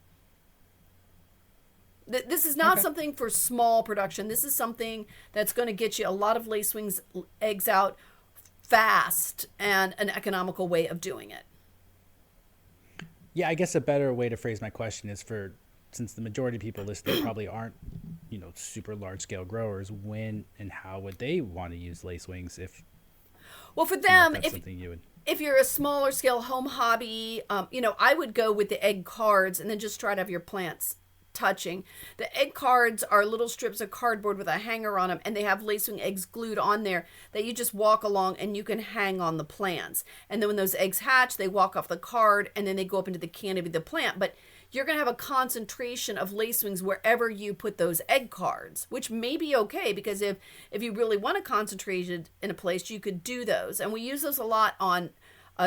This is not something for small production. This is something that's going to get you a lot of lacewings eggs out fast and an economical way of doing it. Yeah, I guess a better way to phrase my question is since the majority of people listening probably aren't, super large scale growers, when and how would they want to use lacewings Well, for them, if you're a smaller scale home hobby, I would go with the egg cards and then just try to have your plants touching. The egg cards are little strips of cardboard with a hanger on them, and they have lacewing eggs glued on there that you just walk along and you can hang on the plants. And then when those eggs hatch, they walk off the card and then they go up into the canopy of the plant. But you're going to have a concentration of lacewings wherever you put those egg cards, which may be okay, because if you really want to concentrate it in a place, you could do those. And we use those a lot on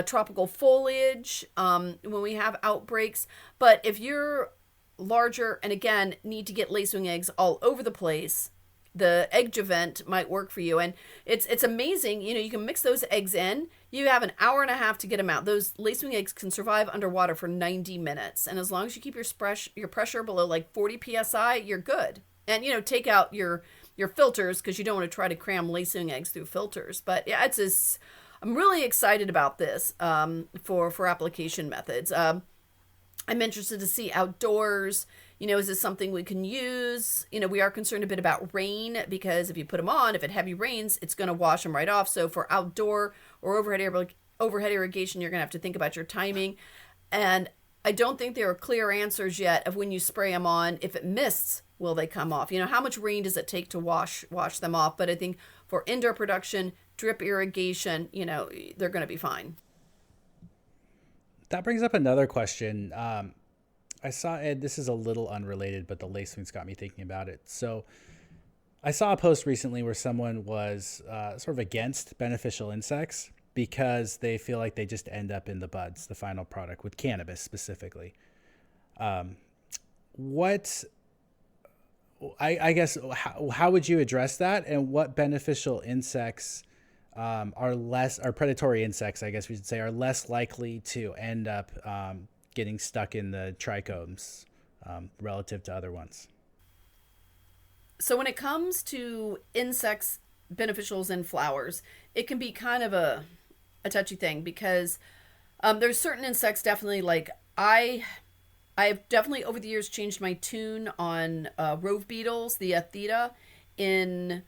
tropical foliage when we have outbreaks. But if you're larger and again need to get lacewing eggs all over the place, the egg vent might work for you. And it's amazing, you can mix those eggs in. You have an hour and a half to get them out. Those lacewing eggs can survive underwater for 90 minutes, and as long as you keep your pressure below like 40 psi, you're good. And take out your filters, because you don't want to try to cram lacewing eggs through filters. But yeah, I'm really excited about this for application methods. I'm interested to see outdoors, is this something we can use? We are concerned a bit about rain, because if you put them on, if it heavy rains, it's going to wash them right off. So for outdoor or overhead irrigation, you're going to have to think about your timing. And I don't think there are clear answers yet of when you spray them on. If it mists, will they come off? How much rain does it take to wash them off? But I think for indoor production, drip irrigation, they're going to be fine. That brings up another question. I saw, Ed, this is a little unrelated, but the lacewings got me thinking about it. So I saw a post recently where someone was sort of against beneficial insects because they feel like they just end up in the buds, the final product, with cannabis specifically. I guess, how would you address that? And what beneficial insects are predatory insects, I guess we should say, are less likely to end up getting stuck in the trichomes relative to other ones? So when it comes to insects, beneficials in flowers, it can be kind of a touchy thing, because there's certain insects definitely, like I've definitely over the years changed my tune on rove beetles, the Theta, in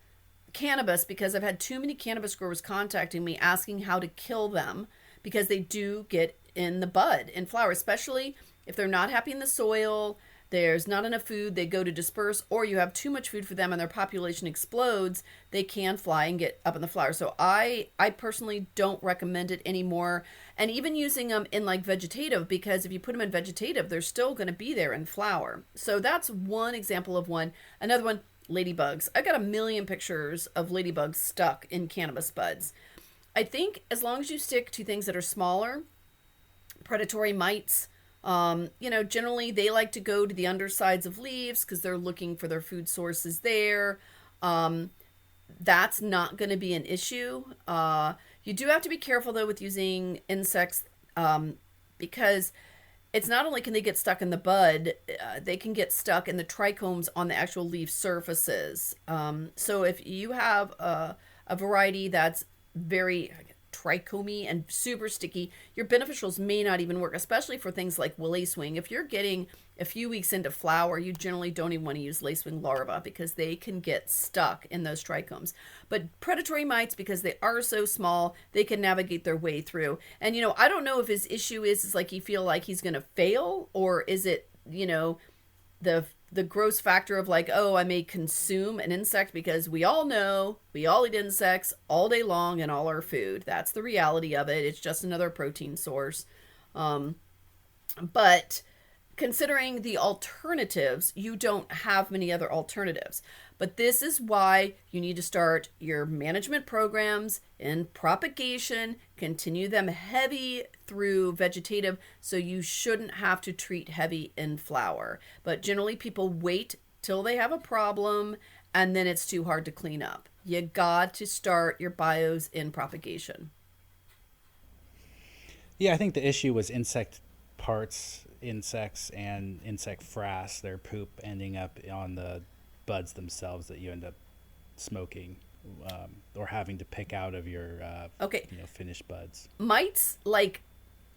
cannabis, because I've had too many cannabis growers contacting me asking how to kill them, because they do get in the bud and flower, especially if they're not happy in the soil, there's not enough food, they go to disperse, or you have too much food for them and their population explodes, they can fly and get up in the flower. So I personally don't recommend it anymore. And even using them in like vegetative, because if you put them in vegetative, they're still going to be there in flower. So that's one example of one. Another one, ladybugs. I've got 1 million pictures of ladybugs stuck in cannabis buds. I think as long as you stick to things that are smaller, predatory mites, Generally they like to go to the undersides of leaves because they're looking for their food sources there. That's not going to be an issue. You do have to be careful though with using insects because it's not only can they get stuck in the bud, they can get stuck in the trichomes on the actual leaf surfaces. So if you have a variety that's very trichomy and super sticky, your beneficials may not even work, especially for things like lacewing. If you're getting a few weeks into flower, you generally don't even want to use lacewing larvae because they can get stuck in those trichomes. But predatory mites, because they are so small, they can navigate their way through. And, I don't know if his issue is like he feel like he's going to fail, or is it, the gross factor of like, oh, I may consume an insect, because we all know we all eat insects all day long in all our food. That's the reality of it. It's just another protein source. But considering the alternatives, you don't have many other alternatives. But this is why you need to start your management programs in propagation, continue them heavy through vegetative, so you shouldn't have to treat heavy in flower. But generally people wait till they have a problem and then it's too hard to clean up. You got to start your bios in propagation. Yeah, I think the issue was insect parts, insects, and insect frass, their poop ending up on the buds themselves that you end up smoking or having to pick out of your finished buds. Mites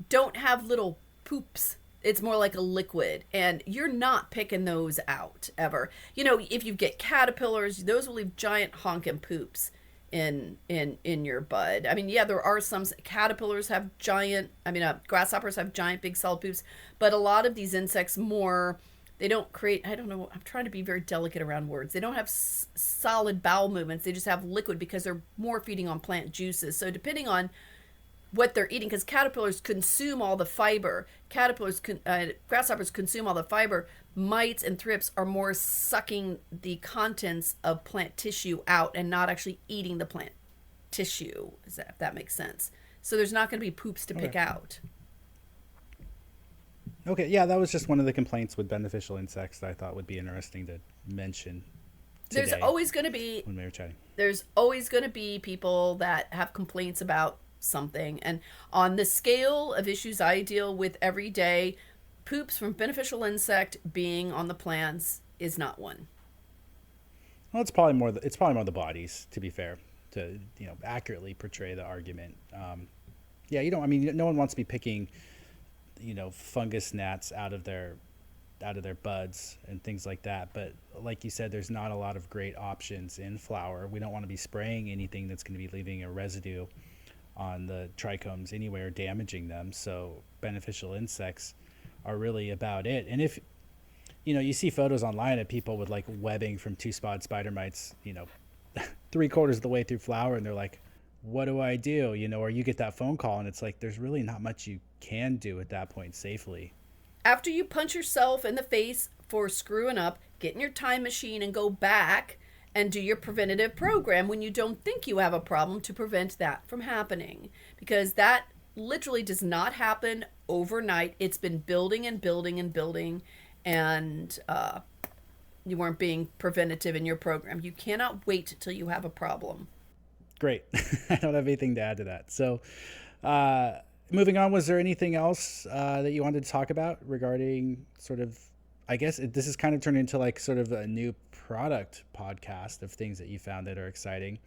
don't have little poops. It's more like a liquid, and you're not picking those out ever. If you get caterpillars, those will leave giant honking poops in your bud. I mean, yeah, there are some caterpillars have grasshoppers have giant big solid poops, but a lot of these insects they don't create, I don't know, I'm trying to be very delicate around words. They don't have solid bowel movements. They just have liquid because they're more feeding on plant juices. So depending on what they're eating, because caterpillars consume all the fiber, grasshoppers consume all the fiber, mites and thrips are more sucking the contents of plant tissue out and not actually eating the plant tissue, if that makes sense. So there's not going to be poops to pick out. Okay, yeah, that was just one of the complaints with beneficial insects that I thought would be interesting to mention today. There's always going to be, when we were chatting. There's always going to be people that have complaints about something. And on the scale of issues I deal with every day, poops from beneficial insect being on the plants is not one. Well, it's probably more the bodies, to be fair, to accurately portray the argument. No one wants to be picking fungus gnats out of their buds and things like that, but like you said, there's not a lot of great options in flower. We don't want to be spraying anything that's going to be leaving a residue on the trichomes anyway or damaging them. So beneficial insects are really about it. And if you see photos online of people with like webbing from 2-spot spider mites 3/4 of the way through flower, and they're like, what do I do? Or you get that phone call and it's like there's really not much you can do at that point safely. After you punch yourself in the face for screwing up, get in your time machine and go back and do your preventative program when you don't think you have a problem to prevent that from happening. Because that literally does not happen overnight. It's been building and building and building, and you weren't being preventative in your program. You cannot wait till you have a problem. Great. I don't have anything to add to that. So moving on, was there anything else that you wanted to talk about regarding sort of, I guess this is kind of turned into like sort of a new product podcast of things that you found that are exciting.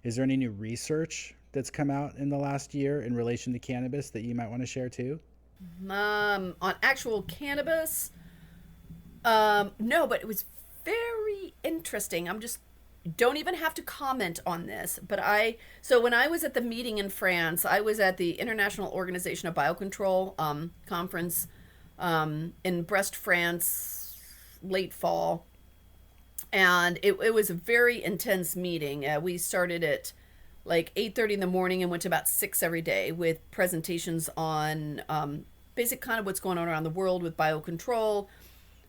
Is there any new research that's come out in the last year in relation to cannabis that you might want to share too? On actual cannabis, no, but it was very interesting. Don't even have to comment on this, but so when I was at the meeting in France, I was at the International Organization of Biocontrol conference in Brest, France, late fall, and it was a very intense meeting. We started at like 8:30 in the morning and went to about 6 every day with presentations on basic kind of what's going on around the world with biocontrol,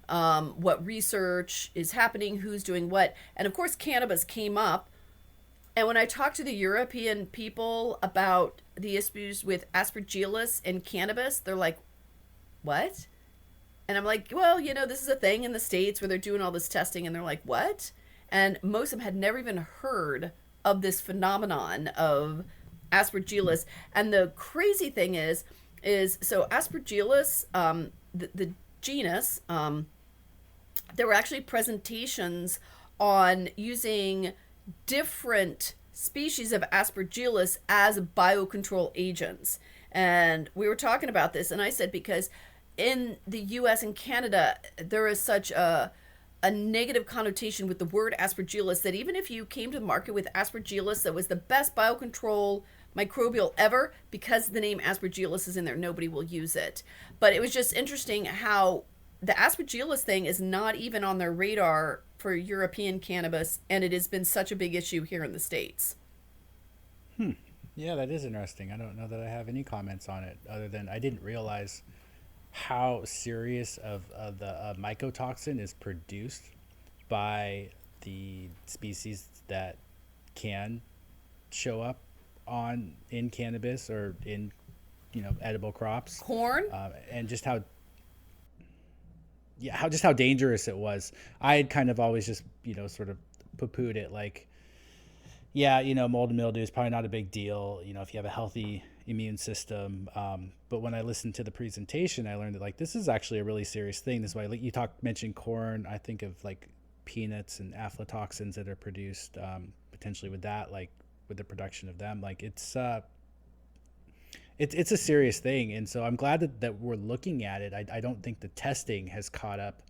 what research is happening, who's doing what. And of course, cannabis came up. And when I talked to the European people about the issues with Aspergillus and cannabis, they're like, what? And I'm like, well, this is a thing in the States where they're doing all this testing. And they're like, what? And most of them had never even heard of this phenomenon of Aspergillus. And the crazy thing is so Aspergillus, the genus, there were actually presentations on using different species of Aspergillus as biocontrol agents. And we were talking about this, and I said, because in the US and Canada, there is such a negative connotation with the word Aspergillus that even if you came to the market with Aspergillus that was the best biocontrol microbial ever, because the name Aspergillus is in there, nobody will use it. But it was just interesting how the Aspergillus thing is not even on their radar for European cannabis, and it has been such a big issue here in the States. Yeah, that is interesting. I don't know that I have any comments on it other than I didn't realize how serious of the mycotoxin is produced by the species that can show up in cannabis or in edible crops. Corn? And just how dangerous it was. I had kind of always just sort of poo-pooed it, like, yeah, mold and mildew is probably not a big deal, if you have a healthy immune system. But when I listened to the presentation, I learned that, like, this is actually a really serious thing. This is why, like, you mentioned corn. I think of, like, peanuts and aflatoxins that are produced potentially with that, like, with the production of them. Like, it's a serious thing. And so I'm glad that we're looking at it. I don't think the testing has caught up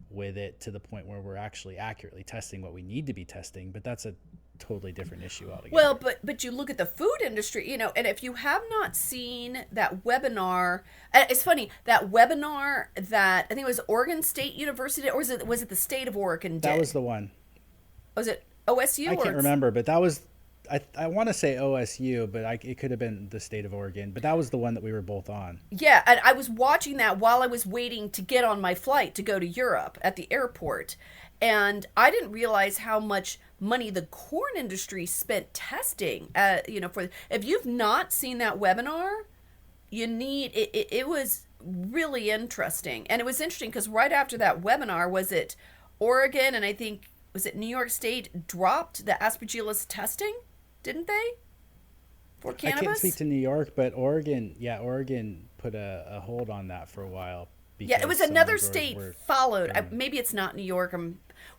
with it to the point where we're actually accurately testing what we need to be testing. But that's a totally different issue altogether. Well, but you look at the food industry, and if you have not seen that webinar, it's funny, that webinar that I think it was Oregon State University, or was it the state of Oregon did? That was the one. Was it OSU? I can't remember, but that was, I want to say OSU, but it could have been the state of Oregon, but that was the one that we were both on. Yeah, and I was watching that while I was waiting to get on my flight to go to Europe at the airport. And I didn't realize how much money the corn industry spent testing. If you've not seen that webinar, you need it. It was really interesting, and it was interesting because right after that webinar, was it Oregon and I think was it New York State dropped the Aspergillus testing, didn't they? For cannabis. I can't speak to New York, but Oregon put a hold on that for a while. Yeah, it was another state followed. Maybe it's not New York.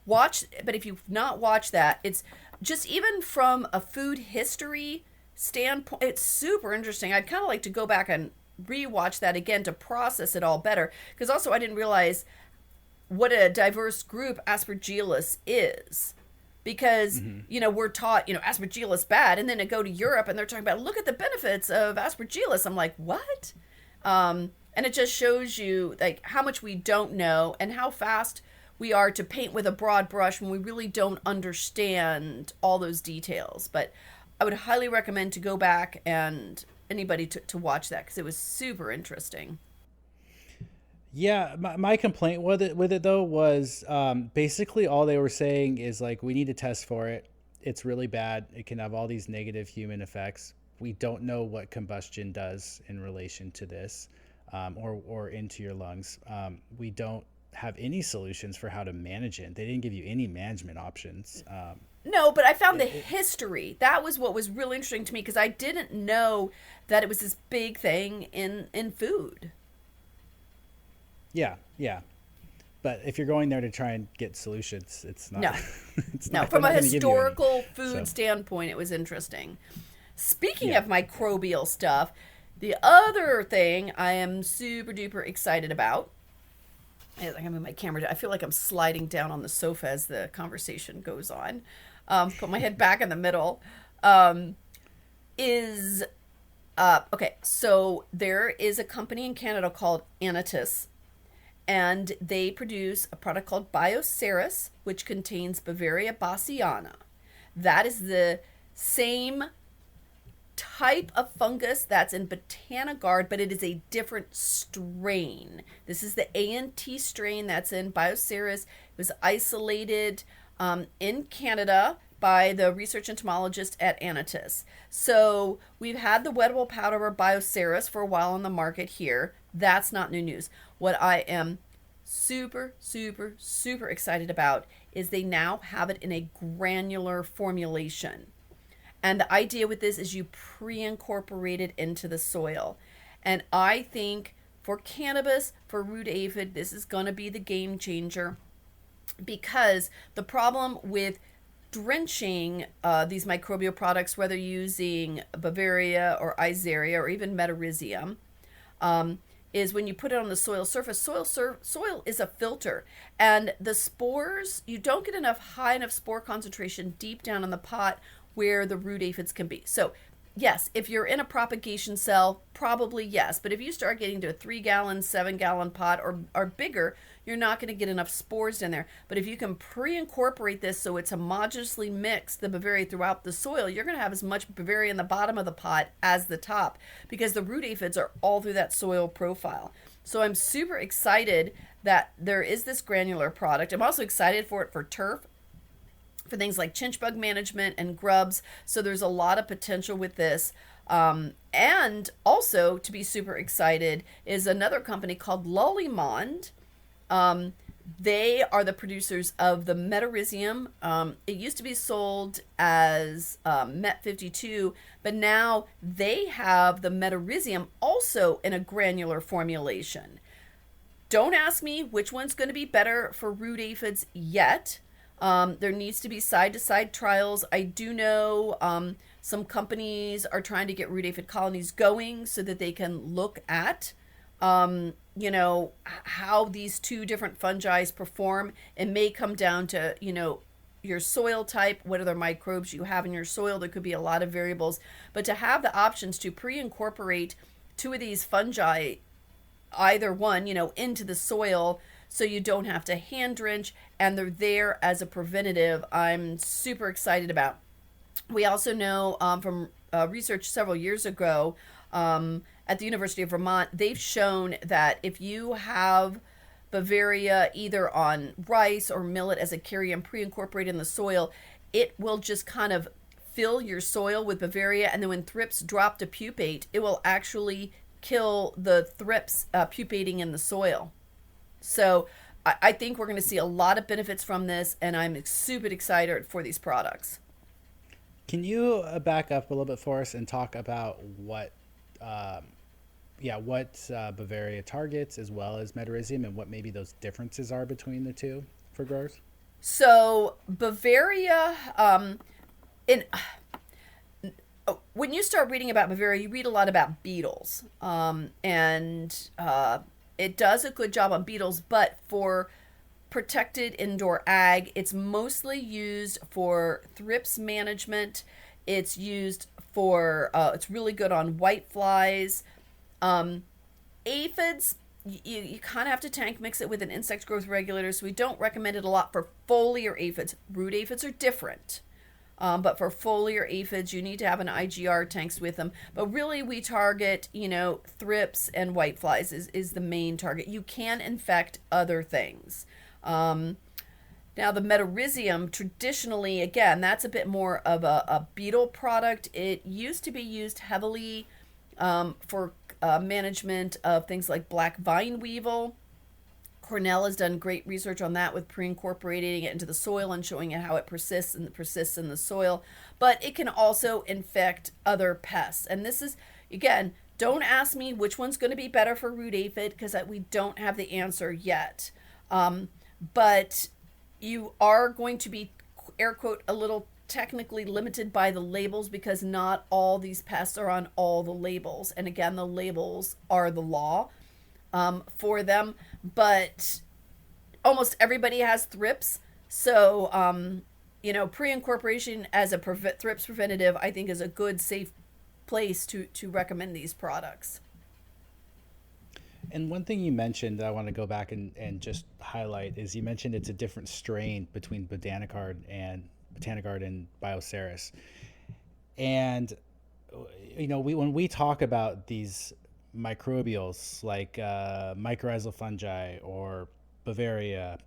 But if you've not watched that, it's just even from a food history standpoint, it's super interesting. I'd kind of like to go back and rewatch that again to process it all better. Because also I didn't realize what a diverse group Aspergillus is. Because, we're taught, Aspergillus bad. And then I go to Europe and they're talking about, look at the benefits of Aspergillus. I'm like, what? And it just shows you like how much we don't know and how fast we are to paint with a broad brush when we really don't understand all those details. But I would highly recommend to go back and anybody to watch that because it was super interesting. Yeah, my complaint with it though was basically all they were saying is like, we need to test for it. It's really bad. It can have all these negative human effects. We don't know what combustion does in relation to this. Or into your lungs. We don't have any solutions for how to manage it. They didn't give you any management options. No, but I found the history. That was what was really interesting to me because I didn't know that it was this big thing in food. Yeah. But if you're going there to try and get solutions, it's not. No, it's no. Not, From a historical food standpoint, it was interesting. Speaking of microbial stuff, the other thing I am super duper excited about, I'm going to move my camera down. I feel like I'm sliding down on the sofa as the conversation goes on. Put my head back in the middle. Okay, so there is a company in Canada called Anatus, and they produce a product called Bioceres, which contains Bavaria bassiana. That is the same type of fungus that's in Botanigard, but it is a different strain. This is the ANT strain that's in Bioceres. It was isolated in Canada by the research entomologist at Anatus. So we've had the wettable powder Bioceres for a while on the market here. That's not new news. What I am super, super, super excited about is they now have it in a granular formulation. And the idea with this is you pre-incorporate it into the soil. And I think for cannabis, for root aphid, this is going to be the game changer, because the problem with drenching these microbial products, whether using Bavaria or Isaria or even Metarhizium, is when you put it on the soil surface. Soil is a filter, and the spores, you don't get high enough spore concentration deep down in the pot where the root aphids can be. So yes, if you're in a propagation cell, probably yes. But if you start getting to a 3-gallon, 7-gallon pot or bigger, you're not going to get enough spores in there. But if you can pre-incorporate this so it's homogeneously mixed, the Bavaria, throughout the soil, you're going to have as much Bavaria in the bottom of the pot as the top, because the root aphids are all through that soil profile. So I'm super excited that there is this granular product. I'm also excited for it for turf, for things like chinch bug management and grubs. So there's a lot of potential with this. And also, to be super excited, is another company called Lullimond. They are the producers of the Metarhizium. It used to be sold as Met 52, but now they have the Metarhizium also in a granular formulation. Don't ask me which one's going to be better for root aphids yet. There needs to be side-to-side trials. I do know some companies are trying to get root aphid colonies going so that they can look at, how these two different fungi perform. It may come down to, your soil type, what other microbes you have in your soil. There could be a lot of variables. But to have the options to pre-incorporate 2 of these fungi, either one, into the soil, so you don't have to hand drench, and they're there as a preventative, I'm super excited about. We also know from research several years ago at the University of Vermont, they've shown that if you have Bavaria either on rice or millet as a carrier and pre-incorporate in the soil, it will just kind of fill your soil with Bavaria, and then when thrips drop to pupate, it will actually kill the thrips pupating in the soil. So I think we're going to see a lot of benefits from this, and I'm super excited for these products. Can you back up a little bit for us and talk about what Bavaria targets, as well as Metarhizium, and what maybe those differences are between the two for growers? So Bavaria, when you start reading about Bavaria, you read a lot about beetles, and it does a good job on beetles, but for protected indoor ag, it's mostly used for thrips management. It's used for, it's really good on white flies. Aphids, you kind of have to tank mix it with an insect growth regulator, so we don't recommend it a lot for foliar aphids. Root aphids are different. But for foliar aphids, you need to have an IGR tanks with them. But really, we target, thrips and whiteflies is the main target. You can infect other things. Now, the Metarhizium, traditionally, again, that's a bit more of a beetle product. It used to be used heavily for management of things like black vine weevil. Cornell has done great research on that with pre-incorporating it into the soil and showing it how it persists in the soil. But it can also infect other pests. And this is, again, don't ask me which one's going to be better for root aphid, because we don't have the answer yet. But you are going to be, air quote, a little technically limited by the labels, because not all these pests are on all the labels. And again, the labels are the law for them. But almost everybody has thrips. So, pre-incorporation as a thrips preventative, I think, is a good, safe place to recommend these products. And one thing you mentioned that I want to go back and just highlight is you mentioned it's a different strain between Botanicard and Bioceres. And, when we talk about these microbials like mycorrhizal fungi or Bavaria,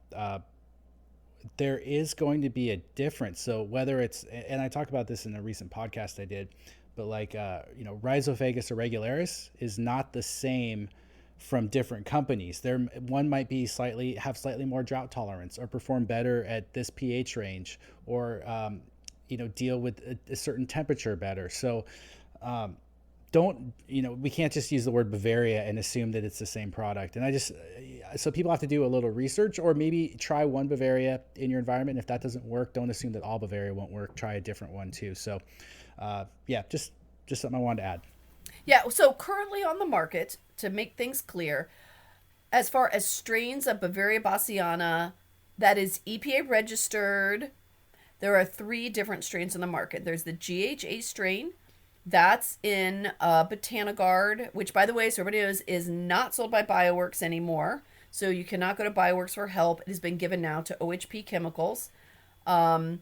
there is going to be a difference. So whether it's, and I talked about this in a recent podcast I did, but like Rhizophagus irregularis is not the same from different companies. One might be have slightly more drought tolerance, or perform better at this pH range, or deal with a certain temperature better. So we can't just use the word Bavaria and assume that it's the same product. And so people have to do a little research, or maybe try one Bavaria in your environment. If that doesn't work, don't assume that all Bavaria won't work. Try a different one too. So just something I wanted to add. Yeah, so currently on the market, to make things clear, as far as strains of Bavaria bassiana that is EPA registered, there are 3 different strains on the market. There's the GHA strain, that's in Botanigard, which, by the way, so everybody knows, is not sold by Bioworks anymore. So you cannot go to Bioworks for help. It has been given now to OHP Chemicals. And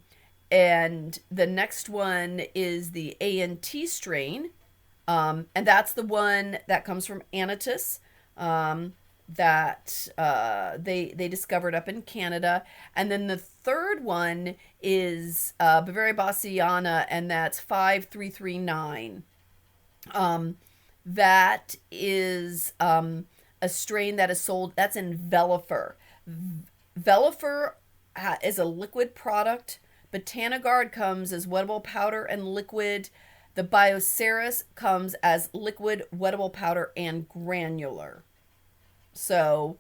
the next one is the ANT strain. And that's the one that comes from Anatus, that they discovered up in Canada. And then the third one is Bavaria bassiana, and that's 5339. That is a strain that is sold, that's in Velifer. Velifer is a liquid product. Botanigard comes as wettable powder and liquid. The Bioceres comes as liquid, wettable powder, and granular. So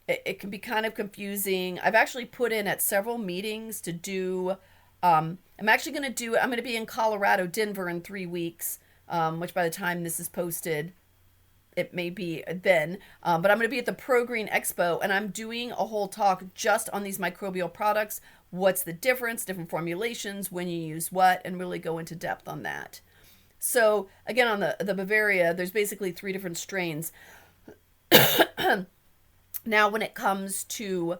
it can be kind of confusing. I've actually put in at several meetings to do, I'm going to be in Colorado, Denver in 3 weeks, which by the time this is posted, it may be then. But I'm going to be at the Pro Green Expo, and I'm doing a whole talk just on these microbial products. What's the difference, different formulations, when you use what, and really go into depth on that. So again, on the Bavaria, there's basically 3 different strains. Now, when it comes to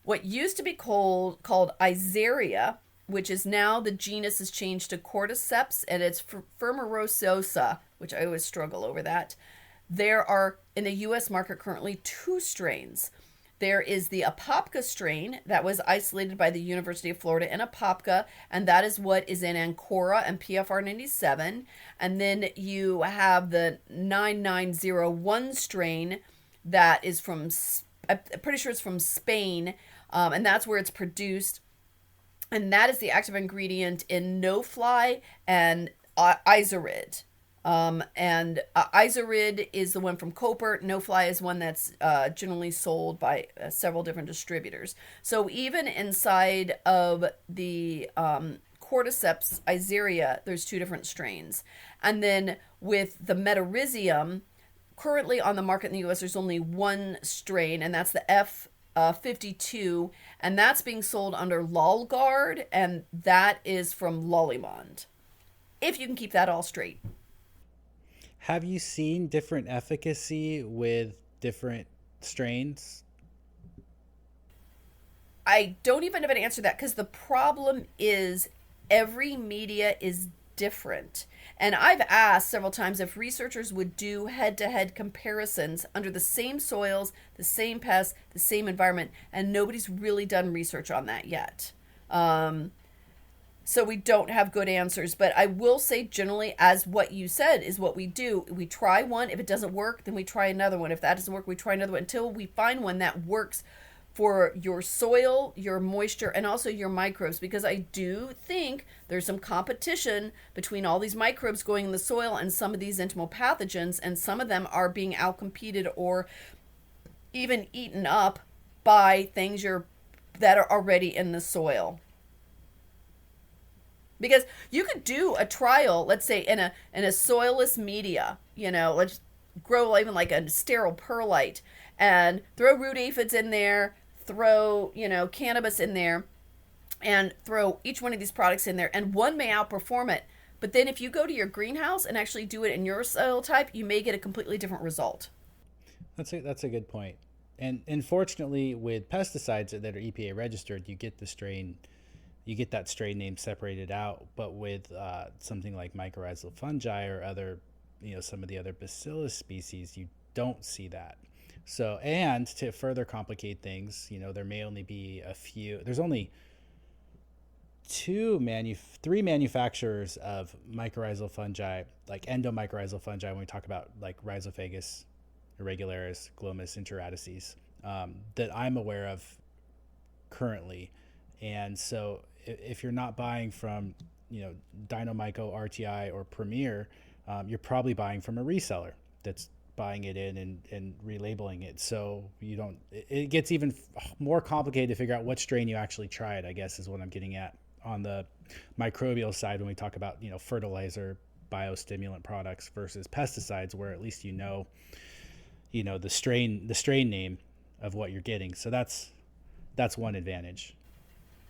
what used to be called Isaria, which is now the genus is changed to Cordyceps, and it's Firmorososa, which I always struggle over that. There are, in the U.S. market currently, 2 strains. There is the Apopka strain that was isolated by the University of Florida in Apopka, and that is what is in Ancora and PFR 97. And then you have the 9901 strain that is from, I'm pretty sure it's from Spain, and that's where it's produced. And that is the active ingredient in no-fly and Isorid. Isorid is the one from Copert. No-fly is one that's generally sold by several different distributors. So even inside of the Cordyceps Isaria, there's 2 different strains. And then with the Metarhizium, currently on the market in the U.S., there's only 1 strain, and that's the F52, and that's being sold under Lolgard, and that is from Lollimond. If you can keep that all straight. Have you seen different efficacy with different strains? I don't even have an answer to that, because the problem is every media is different. And I've asked several times if researchers would do head-to-head comparisons under the same soils, the same pests, the same environment, and nobody's really done research on that yet. So we don't have good answers, but I will say generally, as what you said is what we do. We try one. If it doesn't work, then we try another one. If that doesn't work, we try another one until we find one that works for your soil, your moisture, and also your microbes, because I do think there's some competition between all these microbes going in the soil and some of these entomopathogens, and some of them are being outcompeted or even eaten up by things that are already in the soil. Because you could do a trial, let's say in a soilless media, let's grow even like a sterile perlite and throw root aphids in there, throw, cannabis in there, and throw each one of these products in there, and one may outperform it. But then if you go to your greenhouse and actually do it in your soil type, you may get a completely different result. That's a good point. And unfortunately, with pesticides that are EPA registered, you get that strain name separated out. But with something like mycorrhizal fungi or other, some of the other bacillus species, you don't see that. So, and to further complicate things, there may only be there's only 3 manufacturers of mycorrhizal fungi, like endomycorrhizal fungi, when we talk about like rhizophagus irregularis, glomus, interradices, that I'm aware of currently. And so if you're not buying from, Dynamyco, RTI, or Premier, you're probably buying from a reseller that's buying it in and relabeling it. So it gets even more complicated to figure out what strain you actually tried, I guess is what I'm getting at on the microbial side when we talk about, fertilizer, biostimulant products versus pesticides, where at least the strain name of what you're getting. So that's one advantage.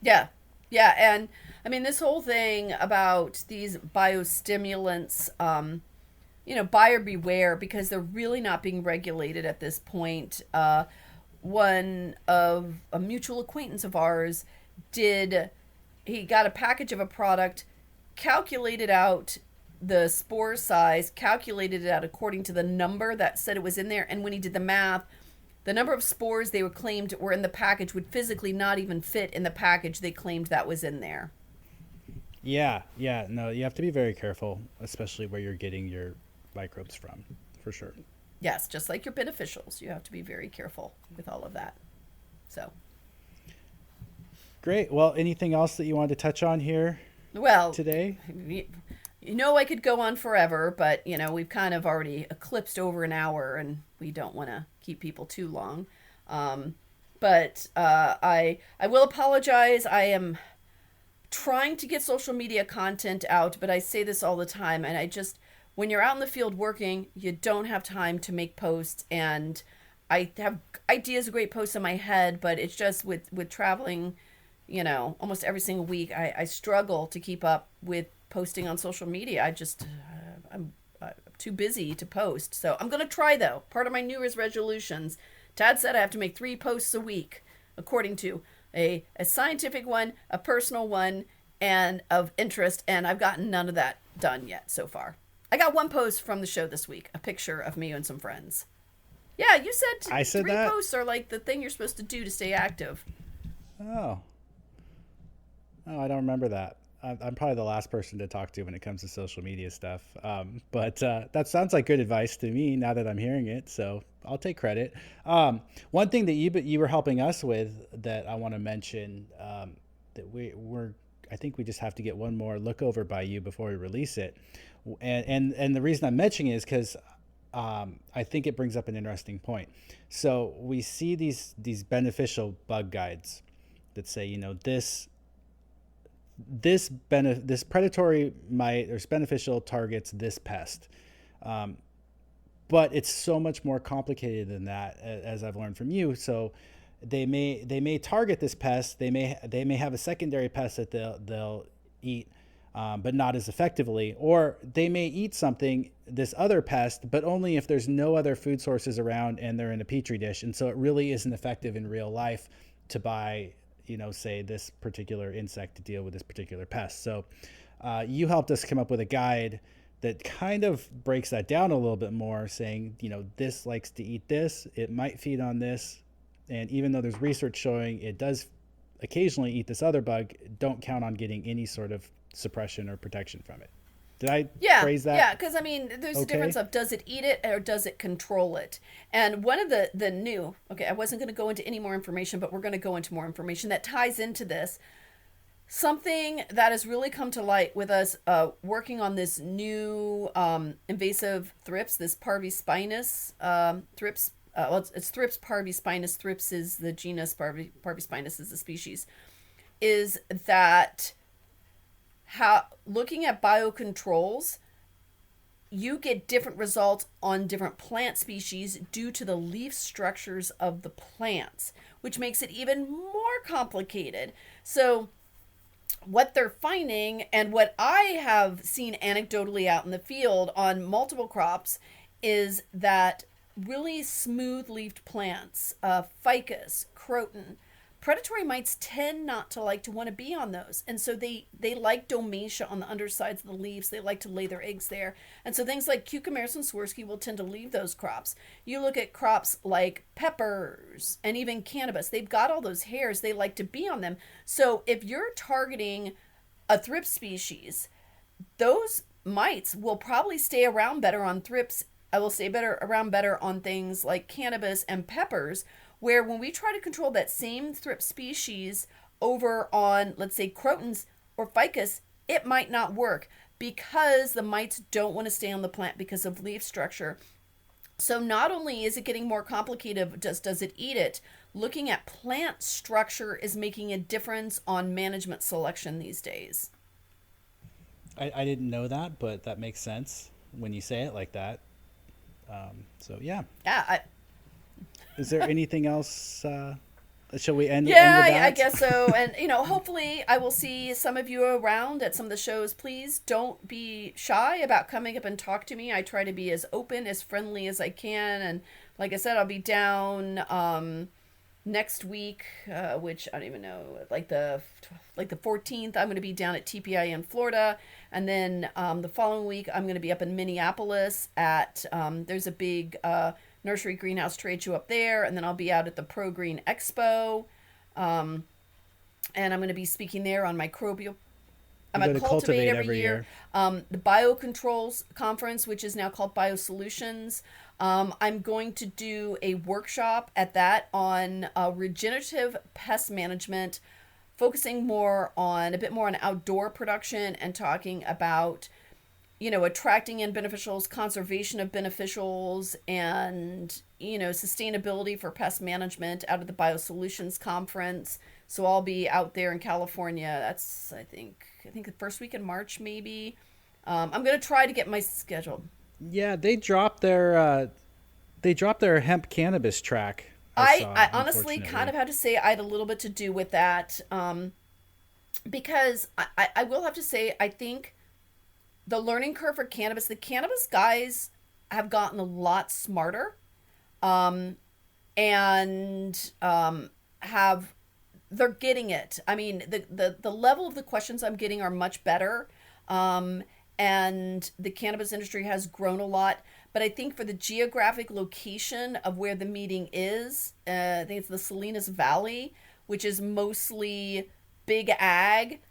Yeah. Yeah. And I mean, this whole thing about these biostimulants, buyer beware, because they're really not being regulated at this point. One of a mutual acquaintance of ours he got a package of a product, calculated out the spore size, calculated it out according to the number that said it was in there. And when he did the math, the number of spores they were claimed were in the package would physically not even fit in the package they claimed that was in there. Yeah. No, you have to be very careful, especially where you're getting your microbes from, for sure. Yes, just like your beneficials. You have to be very careful with all of that. So. Great. Well, anything else that you wanted to touch on here today? I could go on forever, but, we've kind of already eclipsed over an hour, and we don't want to keep people too long. But I will apologize. I am trying to get social media content out, but I say this all the time, and when you're out in the field working, you don't have time to make posts, and I have ideas of great posts in my head, but it's just with traveling, almost every single week, I struggle to keep up with posting on social media. I'm too busy to post. So I'm going to try, though. Part of my New Year's resolutions, Tad said I have to make 3 posts a week, according to a scientific one, a personal one, and of interest, and I've gotten none of that done yet so far. I got 1 post from the show this week, a picture of me and some friends. Yeah, you said I said 3 that? posts are like the thing you're supposed to do to stay active. Oh, I don't remember that. I'm probably the last person to talk to when it comes to social media stuff. But that sounds like good advice to me now that I'm hearing it. So I'll take credit. One thing that you were helping us with that I want to mention, that I think we just have to get one more look over by you before we release it. And the reason I'm mentioning it is because I think it brings up an interesting point. So we see these beneficial bug guides that say, this predatory mite or beneficial targets this pest. But it's so much more complicated than that, as I've learned from you. So they may target this pest. They may have a secondary pest that they'll eat, but not as effectively. Or they may eat this other pest, but only if there's no other food sources around and they're in a petri dish. And so it really isn't effective in real life to buy, say this particular insect to deal with this particular pest. So you helped us come up with a guide that kind of breaks that down a little bit more, saying, this likes to eat this, it might feed on this. And even though there's research showing it does occasionally eat this other bug, don't count on getting any sort of suppression or protection from it. Did I phrase that? Yeah, because there's a difference of does it eat it or does it control it? And one of the new, I wasn't going to go into any more information, but we're going to go into more information that ties into this. Something that has really come to light with us working on this new invasive thrips, this parvispinus thrips. It's thrips parvispinus. Thrips is the genus, parvispinus is the species. Is that looking at biocontrols, you get different results on different plant species due to the leaf structures of the plants, which makes it even more complicated. So what they're finding, and what I have seen anecdotally out in the field on multiple crops, is that really smooth-leafed plants, ficus, croton, predatory mites tend not to like to want to be on those. And so they like domatia on the undersides of the leaves. They like to lay their eggs there. And so things like Cucumaris and Swirsky will tend to leave those crops. You look at crops like peppers and even cannabis. They've got all those hairs. They like to be on them. So if you're targeting a thrips species, those mites will probably stay around better on thrips I will say better on things like cannabis and peppers, where when we try to control that same thrip species over on, let's say, crotons or ficus, it might not work because the mites don't want to stay on the plant because of leaf structure. So not only is it getting more complicated, does it eat it, looking at plant structure is making a difference on management selection these days. I didn't know that, but that makes sense when you say it like that. So yeah. Yeah. Is there anything else? Shall we end? Yeah, with that? I guess so. And hopefully I will see some of you around at some of the shows. Please don't be shy about coming up and talk to me. I try to be as open, as friendly as I can. And like I said, I'll be down next week, which I don't even know, like the 14th. I'm going to be down at TPI in Florida, and then the following week I'm going to be up in Minneapolis at there's a big nursery greenhouse trade show up there, and then I'll be out at the Pro Green Expo, and I'm going to be speaking there on microbial. I'm at Cultivate every year. The Biocontrols conference, which is now called Biosolutions. I'm going to do a workshop at that on regenerative pest management, focusing a bit more on outdoor production and talking about, attracting in beneficials, conservation of beneficials, and, sustainability for pest management out of the Biosolutions conference. So I'll be out there in California. That's, I think the first week in March, maybe. I'm going to try to get my schedule. Yeah, they dropped their hemp cannabis track. I honestly kind of had to say I had a little bit to do with that, because I will have to say I think the learning curve for cannabis, the cannabis guys have gotten a lot smarter, and they're getting it. I mean, the level of the questions I'm getting are much better, and the cannabis industry has grown a lot. But I think for the geographic location of where the meeting is, I think it's the Salinas Valley, which is mostly big ag.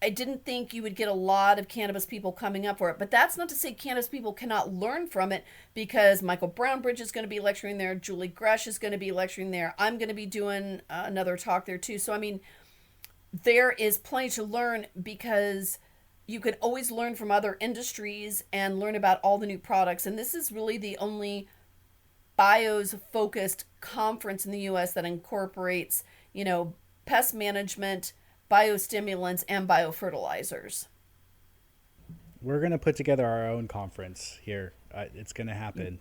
I didn't think you would get a lot of cannabis people coming up for it. But that's not to say cannabis people cannot learn from it, because Michael Brownbridge is going to be lecturing there. Julie Gresh is going to be lecturing there. I'm going to be doing another talk there too. So, I mean, there is plenty to learn, because you can always learn from other industries and learn about all the new products. And this is really the only bios-focused conference in the U.S. that incorporates, pest management, biostimulants, and biofertilizers. We're going to put together our own conference here. It's going to happen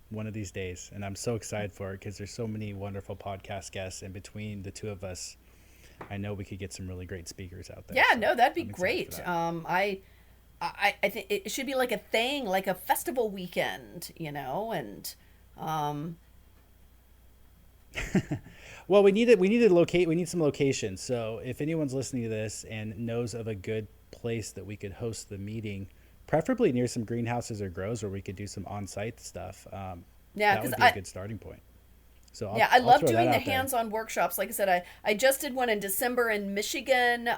one of these days. And I'm so excited for it, because there's so many wonderful podcast guests. And between the two of us, I know we could get some really great speakers out there. Yeah, so no, that'd be great. I think it should be like a thing, like a festival weekend, and well, we need some locations. So if anyone's listening to this and knows of a good place that we could host the meeting, preferably near some greenhouses or grows where we could do some on-site stuff, that would be a good starting point. So I love doing the hands-on workshops. Like I said, I just did one in December in Michigan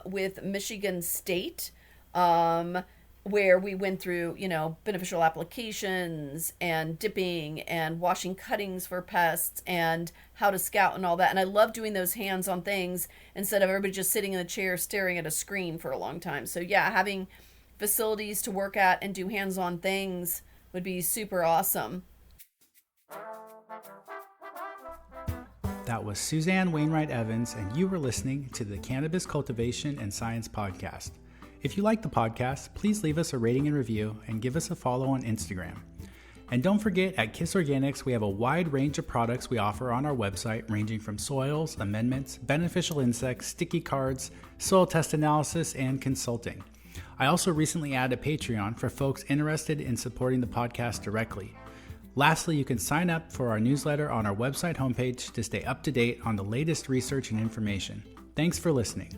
with Michigan State, where we went through, beneficial applications and dipping and washing cuttings for pests and how to scout and all that. And I love doing those hands-on things instead of everybody just sitting in the chair staring at a screen for a long time. So yeah, having facilities to work at and do hands-on things would be super awesome. That was Suzanne Wainwright-Evans, and you were listening to the Cannabis Cultivation and Science Podcast. If you like the podcast, please leave us a rating and review and give us a follow on Instagram. And don't forget, at KISS Organics, we have a wide range of products we offer on our website, ranging from soils, amendments, beneficial insects, sticky cards, soil test analysis, and consulting. I also recently added a Patreon for folks interested in supporting the podcast directly. Lastly, you can sign up for our newsletter on our website homepage to stay up to date on the latest research and information. Thanks for listening.